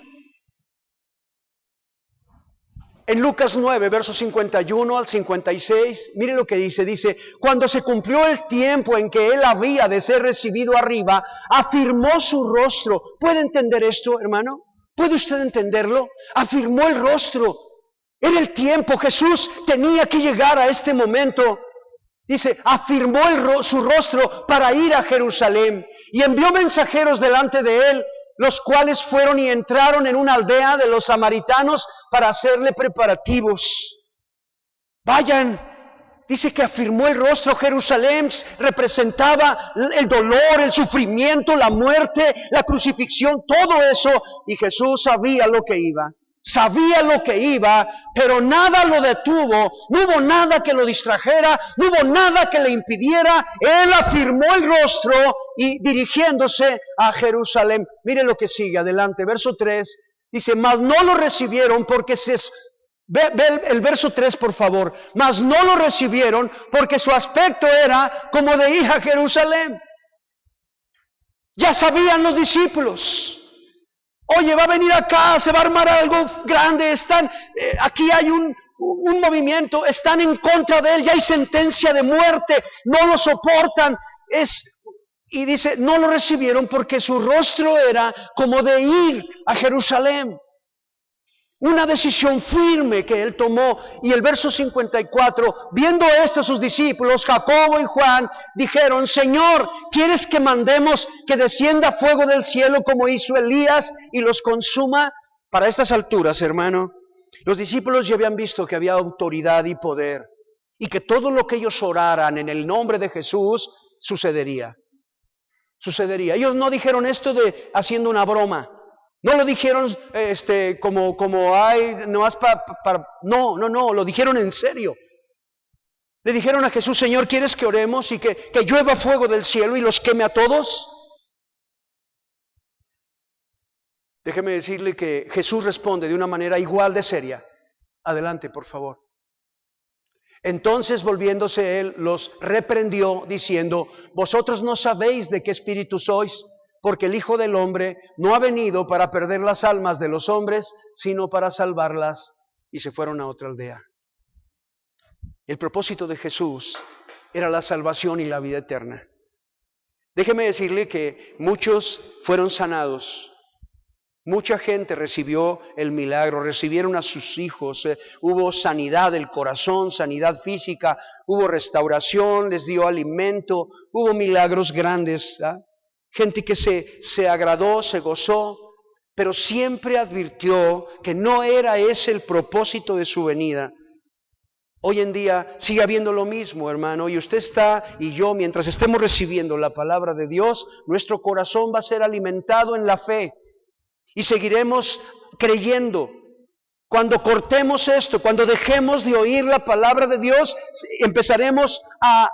En Lucas 9, versos 51 al 56, mire lo que dice, cuando se cumplió el tiempo en que él había de ser recibido arriba, afirmó su rostro. ¿Puede entender esto, hermano? ¿Puede usted entenderlo? Afirmó el rostro. Era el tiempo, Jesús tenía que llegar a este momento. Dice, afirmó su rostro para ir a Jerusalén y envió mensajeros delante de él, los cuales fueron y entraron en una aldea de los samaritanos para hacerle preparativos. Vayan, dice que afirmó el rostro. Jerusalén representaba el dolor, el sufrimiento, la muerte, la crucifixión, todo eso, y Jesús sabía lo que iba. Sabía lo que iba, pero nada lo detuvo, no hubo nada que lo distrajera, no hubo nada que le impidiera. Él afirmó el rostro y dirigiéndose a Jerusalén. Mire lo que sigue adelante, verso 3, dice, mas no lo recibieron porque ve el verso 3 por favor, mas no lo recibieron porque su aspecto era como de ir a Jerusalén. Ya sabían los discípulos. Oye, va a venir acá, se va a armar algo grande, aquí hay un movimiento, están en contra de él, ya hay sentencia de muerte, no lo soportan. Y dice, no lo recibieron porque su rostro era como de ir a Jerusalén. Una decisión firme que él tomó. Y el verso 54, viendo esto sus discípulos, Jacobo y Juan, dijeron, Señor, ¿quieres que mandemos que descienda fuego del cielo como hizo Elías y los consuma? Para estas alturas, hermano, los discípulos ya habían visto que había autoridad y poder y que todo lo que ellos oraran en el nombre de Jesús sucedería. Ellos no dijeron esto de haciendo una broma. No lo dijeron como hay, no, lo dijeron en serio. Le dijeron a Jesús, Señor, ¿quieres que oremos y que llueva fuego del cielo y los queme a todos? Déjeme decirle que Jesús responde de una manera igual de seria. Adelante, por favor. Entonces, volviéndose él, los reprendió diciendo, vosotros no sabéis de qué espíritu sois, porque el Hijo del Hombre no ha venido para perder las almas de los hombres, sino para salvarlas. Y se fueron a otra aldea. El propósito de Jesús era la salvación y la vida eterna. Déjeme decirle que muchos fueron sanados. Mucha gente recibió el milagro, recibieron a sus hijos, hubo sanidad del corazón, sanidad física, hubo restauración, les dio alimento, hubo milagros grandes, ¿ah? Gente que se agradó, se gozó, pero siempre advirtió que no era ese el propósito de su venida. Hoy en día sigue habiendo lo mismo, hermano, y usted y yo, mientras estemos recibiendo la palabra de Dios, nuestro corazón va a ser alimentado en la fe y seguiremos creyendo. Cuando cortemos esto, cuando dejemos de oír la palabra de Dios, empezaremos a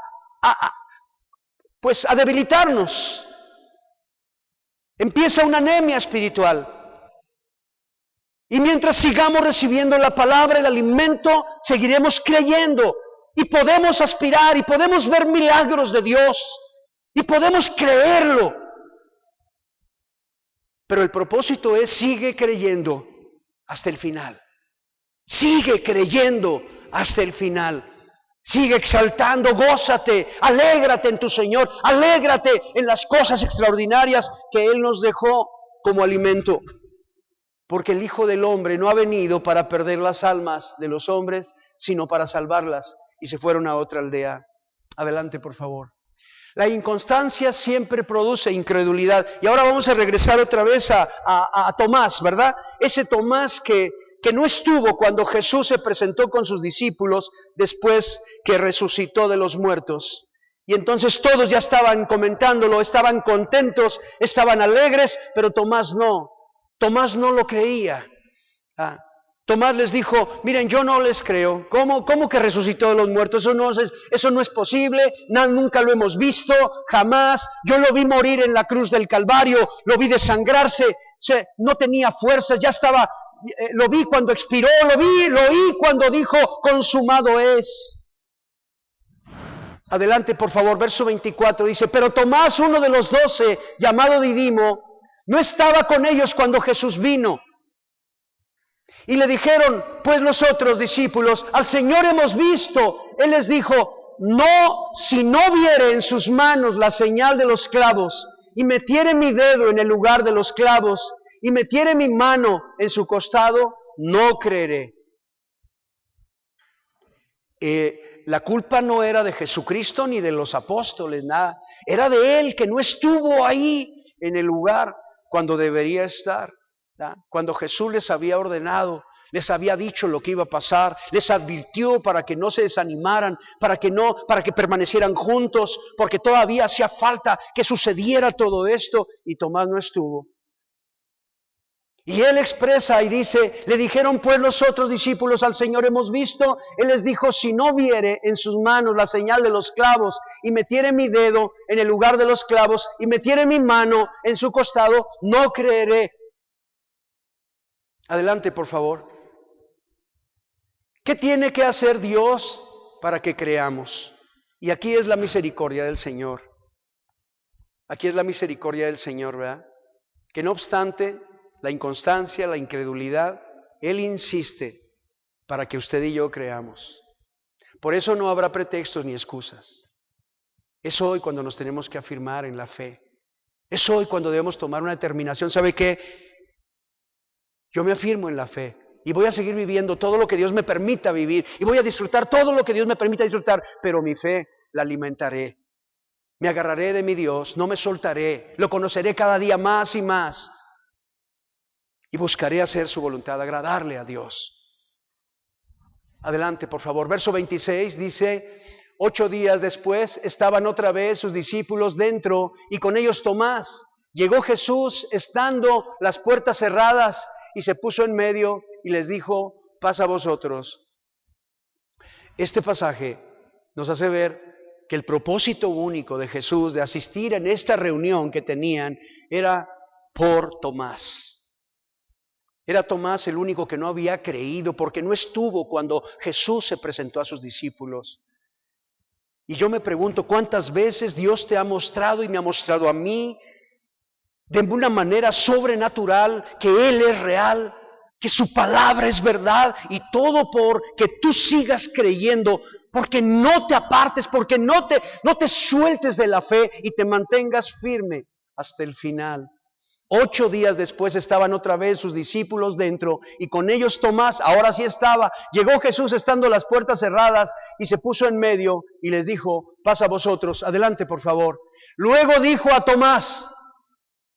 debilitarnos. Empieza una anemia espiritual. Y mientras sigamos recibiendo la palabra, el alimento, seguiremos creyendo. Y podemos aspirar y podemos ver milagros de Dios. Y podemos creerlo. Pero el propósito es, sigue creyendo hasta el final. Sigue creyendo hasta el final. Sigue exaltando, gózate, alégrate en tu Señor, alégrate en las cosas extraordinarias que Él nos dejó como alimento. Porque el Hijo del Hombre no ha venido para perder las almas de los hombres, sino para salvarlas. Y se fueron a otra aldea. Adelante, por favor. La inconstancia siempre produce incredulidad. Y ahora vamos a regresar otra vez a Tomás, ¿verdad? Ese Tomás que no estuvo cuando Jesús se presentó con sus discípulos después que resucitó de los muertos. Y entonces todos ya estaban comentándolo, estaban contentos, estaban alegres, pero Tomás no lo creía. Tomás les dijo, miren, yo no les creo. ¿Cómo que resucitó de los muertos? Eso no es posible, nunca lo hemos visto, jamás. Yo lo vi morir en la cruz del Calvario, lo vi desangrarse, no tenía fuerzas, ya estaba... Lo vi cuando expiró, lo oí cuando dijo, consumado es. Adelante, por favor, verso 24 dice, pero Tomás, uno de los 12, llamado Didimo, no estaba con ellos cuando Jesús vino. Y le dijeron, pues los otros discípulos, al Señor hemos visto. Él les dijo, no, si no viere en sus manos la señal de los clavos, y metiere mi dedo en el lugar de los clavos, y metiere mi mano en su costado, no creeré. la culpa no era de Jesucristo ni de los apóstoles, nada. Era de Él, que no estuvo ahí en el lugar cuando debería estar. ¿Verdad? Cuando Jesús les había ordenado, les había dicho lo que iba a pasar, les advirtió para que no se desanimaran, para que permanecieran juntos, porque todavía hacía falta que sucediera todo esto, y Tomás no estuvo. Y él expresa y dice, le dijeron pues los otros discípulos al Señor, hemos visto. Él les dijo, si no viere en sus manos la señal de los clavos, y metiere mi dedo en el lugar de los clavos, y metiere mi mano en su costado, no creeré. Adelante, por favor. ¿Qué tiene que hacer Dios para que creamos? Y aquí es la misericordia del Señor. Aquí es la misericordia del Señor, ¿verdad? Que no obstante la inconstancia, la incredulidad, Él insiste para que usted y yo creamos. Por eso no habrá pretextos ni excusas. Es hoy cuando nos tenemos que afirmar en la fe. Es hoy cuando debemos tomar una determinación. ¿Sabe qué? Yo me afirmo en la fe y voy a seguir viviendo todo lo que Dios me permita vivir, y voy a disfrutar todo lo que Dios me permita disfrutar, pero mi fe la alimentaré. Me agarraré de mi Dios, no me soltaré, lo conoceré cada día más y más. Y buscaré hacer su voluntad, agradarle a Dios. Adelante, por favor. Verso 26 dice, 8 días después estaban otra vez sus discípulos dentro, y con ellos Tomás. Llegó Jesús estando las puertas cerradas, y se puso en medio y les dijo, paz a vosotros. Este pasaje nos hace ver que el propósito único de Jesús de asistir en esta reunión que tenían era por Tomás. Era Tomás el único que no había creído, porque no estuvo cuando Jesús se presentó a sus discípulos. Y yo me pregunto, ¿cuántas veces Dios te ha mostrado y me ha mostrado a mí de una manera sobrenatural que Él es real, que su palabra es verdad, y todo por que tú sigas creyendo, porque no te apartes, porque no te sueltes de la fe y te mantengas firme hasta el final? 8 días después estaban otra vez sus discípulos dentro, y con ellos Tomás. Ahora sí estaba. Llegó Jesús estando las puertas cerradas, y se puso en medio y les dijo, paz a vosotros. Adelante, por favor. Luego dijo a Tomás,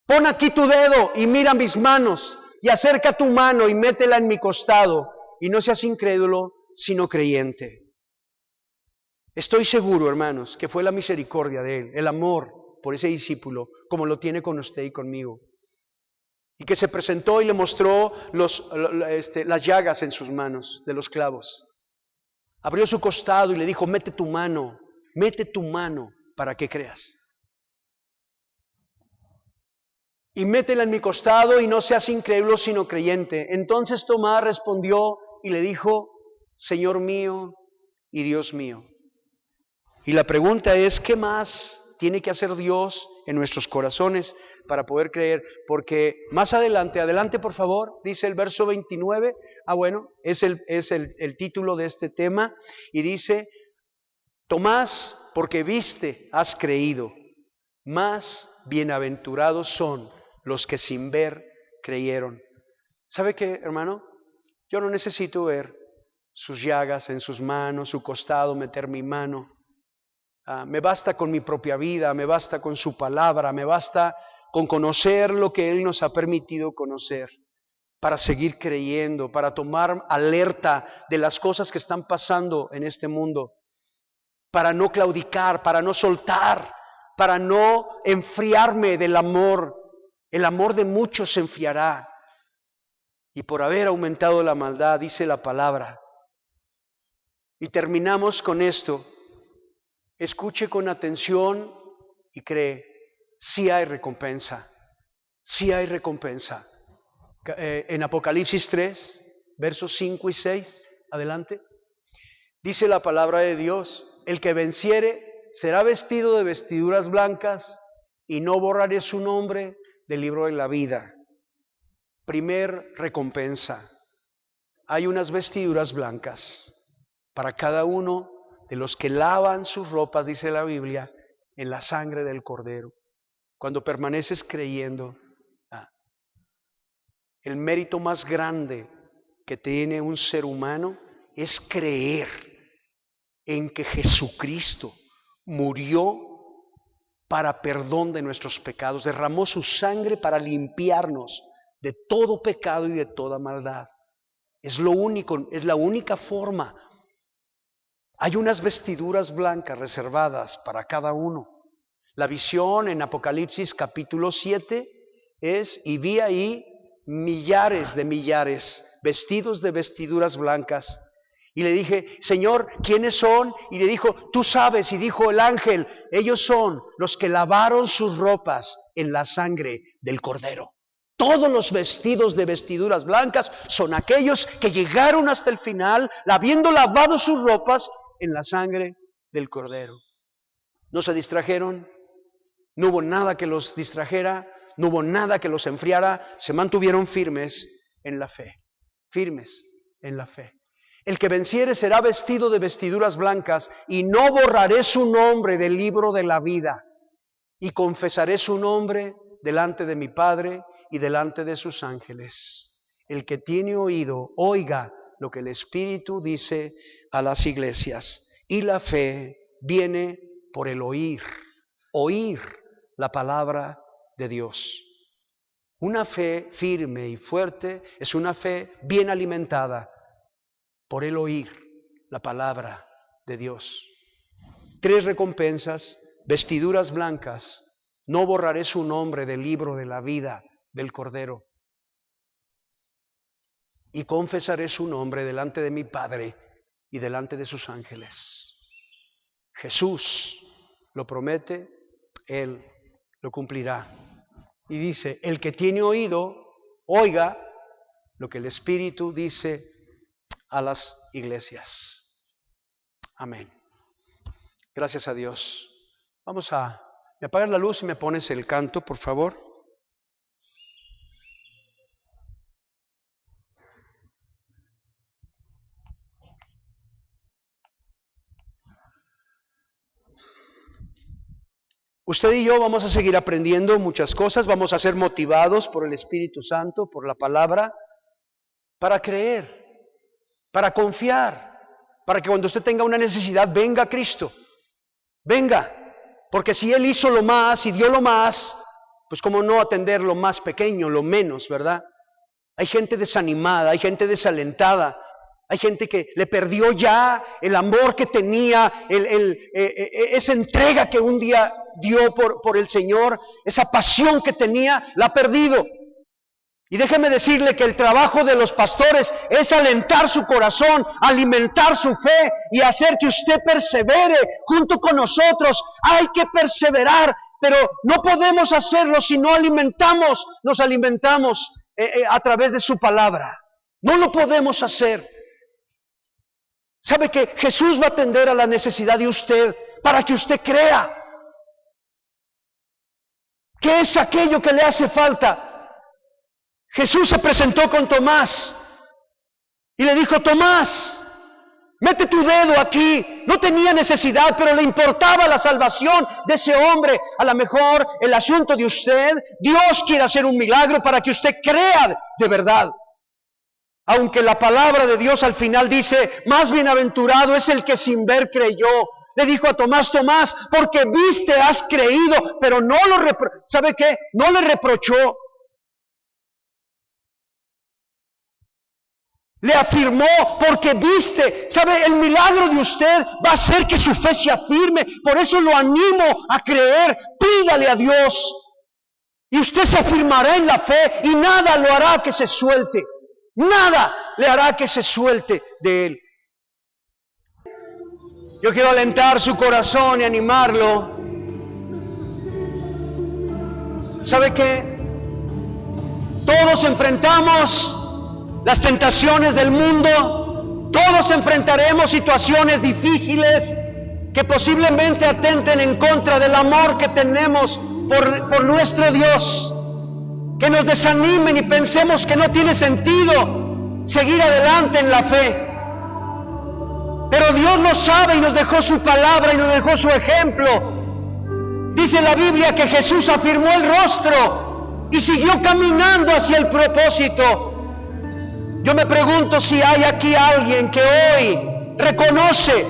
pon aquí tu dedo y mira mis manos, y acerca tu mano y métela en mi costado, y no seas incrédulo, sino creyente. Estoy seguro, hermanos, que fue la misericordia de Él, el amor por ese discípulo, como lo tiene con usted y conmigo. Y que se presentó y le mostró las llagas en sus manos de los clavos. Abrió su costado y le dijo, mete tu mano para que creas. Y métela en mi costado y no seas incrédulo sino creyente. Entonces Tomás respondió y le dijo, Señor mío y Dios mío. Y la pregunta es, ¿qué más tiene que hacer Dios en nuestros corazones para poder creer? Porque más adelante por favor, dice el verso 29, es el título de este tema, y dice, Tomás, porque viste, has creído, más bienaventurados son los que sin ver creyeron. ¿Sabe qué, hermano? Yo no necesito ver sus llagas en sus manos, su costado, meter mi mano. Me basta con mi propia vida, me basta con su palabra, me basta con conocer lo que Él nos ha permitido conocer, para seguir creyendo, para tomar alerta de las cosas que están pasando en este mundo, para no claudicar, para no soltar, para no enfriarme del amor. El amor de muchos se enfriará, y por haber aumentado la maldad, dice la palabra. Y terminamos con esto. Escuche con atención y cree, sí hay recompensa, sí hay recompensa. En Apocalipsis 3, versos 5 y 6, adelante, dice la palabra de Dios, el que venciere será vestido de vestiduras blancas, y no borraré su nombre del libro de la vida. Primer recompensa, hay unas vestiduras blancas para cada uno de los que lavan sus ropas, dice la Biblia, en la sangre del Cordero. Cuando permaneces creyendo, el mérito más grande que tiene un ser humano es creer en que Jesucristo murió para perdón de nuestros pecados, derramó su sangre para limpiarnos de todo pecado y de toda maldad. Es lo único, es la única forma. Hay unas vestiduras blancas reservadas para cada uno. La visión en Apocalipsis capítulo 7 es, y vi ahí millares de millares vestidos de vestiduras blancas. Y le dije, Señor, ¿quiénes son? Y le dijo, tú sabes. Y dijo el ángel, ellos son los que lavaron sus ropas en la sangre del Cordero. Todos los vestidos de vestiduras blancas son aquellos que llegaron hasta el final, habiendo lavado sus ropas en la sangre del Cordero. No se distrajeron, no hubo nada que los distrajera, no hubo nada que los enfriara, se mantuvieron firmes en la fe, firmes en la fe. El que venciere será vestido de vestiduras blancas, y no borraré su nombre del libro de la vida, y confesaré su nombre delante de mi Padre y delante de sus ángeles. El que tiene oído, oiga lo que el Espíritu dice a las iglesias. Y la fe viene por el oír la palabra de Dios. Una fe firme y fuerte es una fe bien alimentada por el oír la palabra de Dios. 3 recompensas: vestiduras blancas, no borraré su nombre del libro de la vida del Cordero, y confesaré su nombre delante de mi Padre y delante de sus ángeles. Jesús lo promete, Él lo cumplirá. Y dice, el que tiene oído, oiga lo que el Espíritu dice a las iglesias. Amén. Gracias a Dios. ¿Me apagas la luz y me pones el canto, por favor? Usted y yo vamos a seguir aprendiendo muchas cosas, vamos a ser motivados por el Espíritu Santo, por la palabra, para creer, para confiar, para que cuando usted tenga una necesidad, venga a Cristo, venga, porque si Él hizo lo más y dio lo más, pues cómo no atender lo más pequeño, lo menos, ¿verdad? Hay gente desanimada, hay gente desalentada, hay gente que le perdió ya el amor que tenía, esa entrega que un día dio por el Señor, esa pasión que tenía, la ha perdido. Y déjeme decirle que el trabajo de los pastores es alentar su corazón, alimentar su fe y hacer que usted persevere junto con nosotros. Hay que perseverar, pero no podemos hacerlo si no nos alimentamos a través de su palabra. No lo podemos hacer. ¿Sabe que Jesús va a atender a la necesidad de usted para que usted crea? ¿Qué es aquello que le hace falta? Jesús se presentó con Tomás y le dijo, Tomás, mete tu dedo aquí. No tenía necesidad, pero le importaba la salvación de ese hombre. A lo mejor el asunto de usted, Dios quiere hacer un milagro para que usted crea de verdad. Aunque la palabra de Dios al final dice, más bienaventurado es el que sin ver creyó. Le dijo a Tomás, Tomás, porque viste has creído, pero no ¿sabe qué? No le reprochó. Le afirmó, porque viste. ¿Sabe? El milagro de usted va a hacer que su fe se afirme. Por eso lo animo a creer. Pídale a Dios. Y usted se afirmará en la fe y nada lo hará que se suelte. Nada le hará que se suelte de Él. Yo quiero alentar su corazón y animarlo. ¿Sabe qué? Todos enfrentamos las tentaciones del mundo. Todos enfrentaremos situaciones difíciles que posiblemente atenten en contra del amor que tenemos por nuestro Dios. Que nos desanimen y pensemos que no tiene sentido seguir adelante en la fe. Pero Dios lo sabe y nos dejó su palabra y nos dejó su ejemplo. Dice la Biblia que Jesús afirmó el rostro y siguió caminando hacia el propósito. Yo me pregunto si hay aquí alguien que hoy reconoce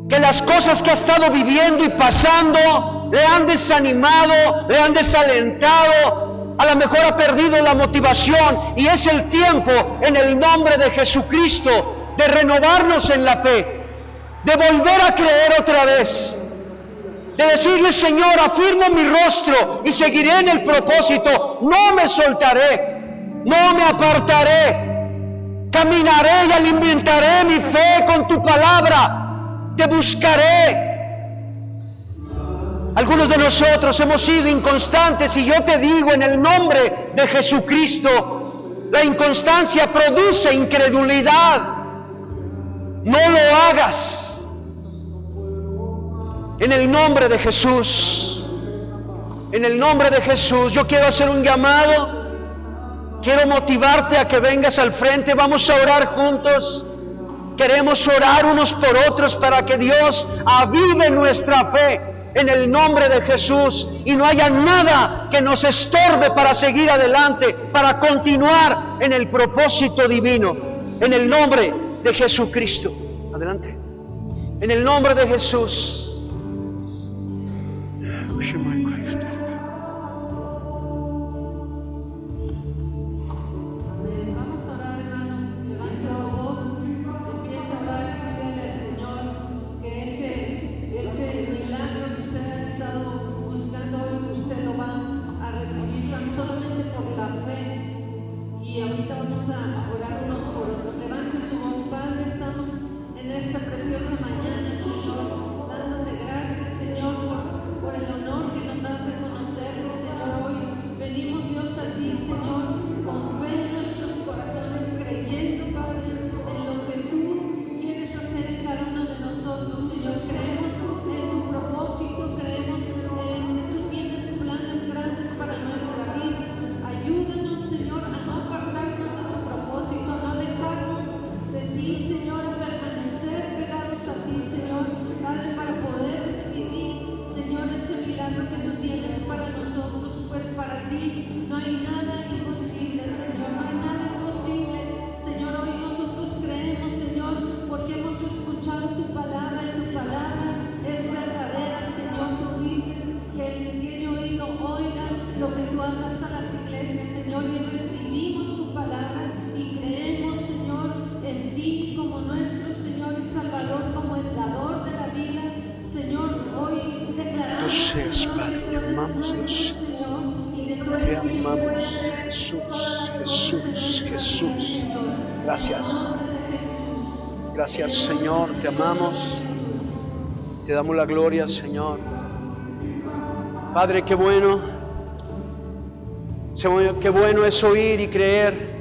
que las cosas que ha estado viviendo y pasando le han desanimado, le han desalentado, a lo mejor ha perdido la motivación, y es el tiempo, en el nombre de Jesucristo, de renovarnos en la fe, de volver a creer otra vez, de decirle: Señor, afirmo mi rostro y seguiré en el propósito, no me soltaré, no me apartaré, caminaré y alimentaré mi fe con tu palabra, te buscaré. Algunos de nosotros hemos sido inconstantes, y yo te digo, en el nombre de Jesucristo, la inconstancia produce incredulidad. No lo hagas. En el nombre de Jesús, en el nombre de Jesús, yo quiero hacer un llamado. Quiero motivarte a que vengas al frente. Vamos a orar juntos. Queremos orar unos por otros para que Dios avive nuestra fe en el nombre de Jesús, y no haya nada que nos estorbe para seguir adelante, para continuar en el propósito divino, en el nombre de Jesucristo. Adelante. En el nombre de Jesús. Vamos a orar, hermano. Levante su voz, empieza a orar y pídele al Señor que ese milagro que usted ha estado buscando hoy, usted lo va a recibir tan solamente por la fe. Y ahorita vamos a orar unos por otros. Levante su voz. Padre, estamos en esta preciosa mañana, Señor, dándote gracias, Señor, por el honor que nos das de conocerte, Señor. Hoy venimos, Dios, a ti, Señor, con fe en nuestros corazones, creyendo, Padre, en lo que tú quieres hacer en cada uno de nosotros, Señor. Creemos en tu propósito, creemos en que tú tienes planes grandes para nuestra vida. Ayúdanos, Señor, a no apartarnos de tu propósito, a no alejarnos de ti, Señor, a permanecer pegados a ti, Señor, Padre, para poder recibir, Señor, ese milagro que tú tienes para nosotros, pues para ti no hay nada imposible, Señor, no hay nada imposible, Señor. Hoy nosotros creemos, Señor, porque hemos escuchado tu palabra, y tu palabra es verdadera, Señor. Tú dices que el que tiene oído oiga lo que tú hablas a las iglesias, Señor, y recibimos tu palabra y creemos, Señor, en ti como nuestro Señor y Salvador, como el dador de la vida, Señor. Hoy declaramos, Tú seas, Señor, Padre, que te tú eres amamos, nuestro Dios. Señor, y que tú Te eres quien puede amamos, hacer Jesús, todas las Jesús, cosas en nuestra Jesús. vida, Señor. Gracias. En el nombre de Jesús. Gracias, Señor, te amamos. Te damos la gloria, Señor. Padre, qué bueno. Señor, qué bueno es oír y creer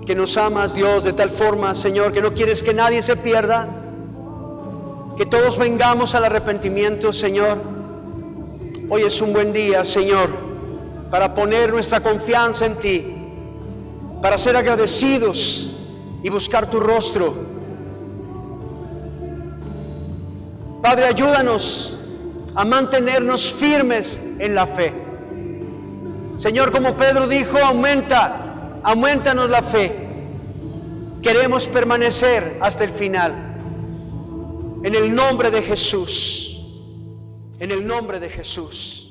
que nos amas, Dios, de tal forma, Señor, que no quieres que nadie se pierda, que todos vengamos al arrepentimiento, Señor. Hoy es un buen día, Señor, para poner nuestra confianza en ti, para ser agradecidos y buscar tu rostro. Padre, ayúdanos a mantenernos firmes en la fe. Señor, como Pedro dijo, aumentanos la fe. Queremos permanecer hasta el final. En el nombre de Jesús. En el nombre de Jesús.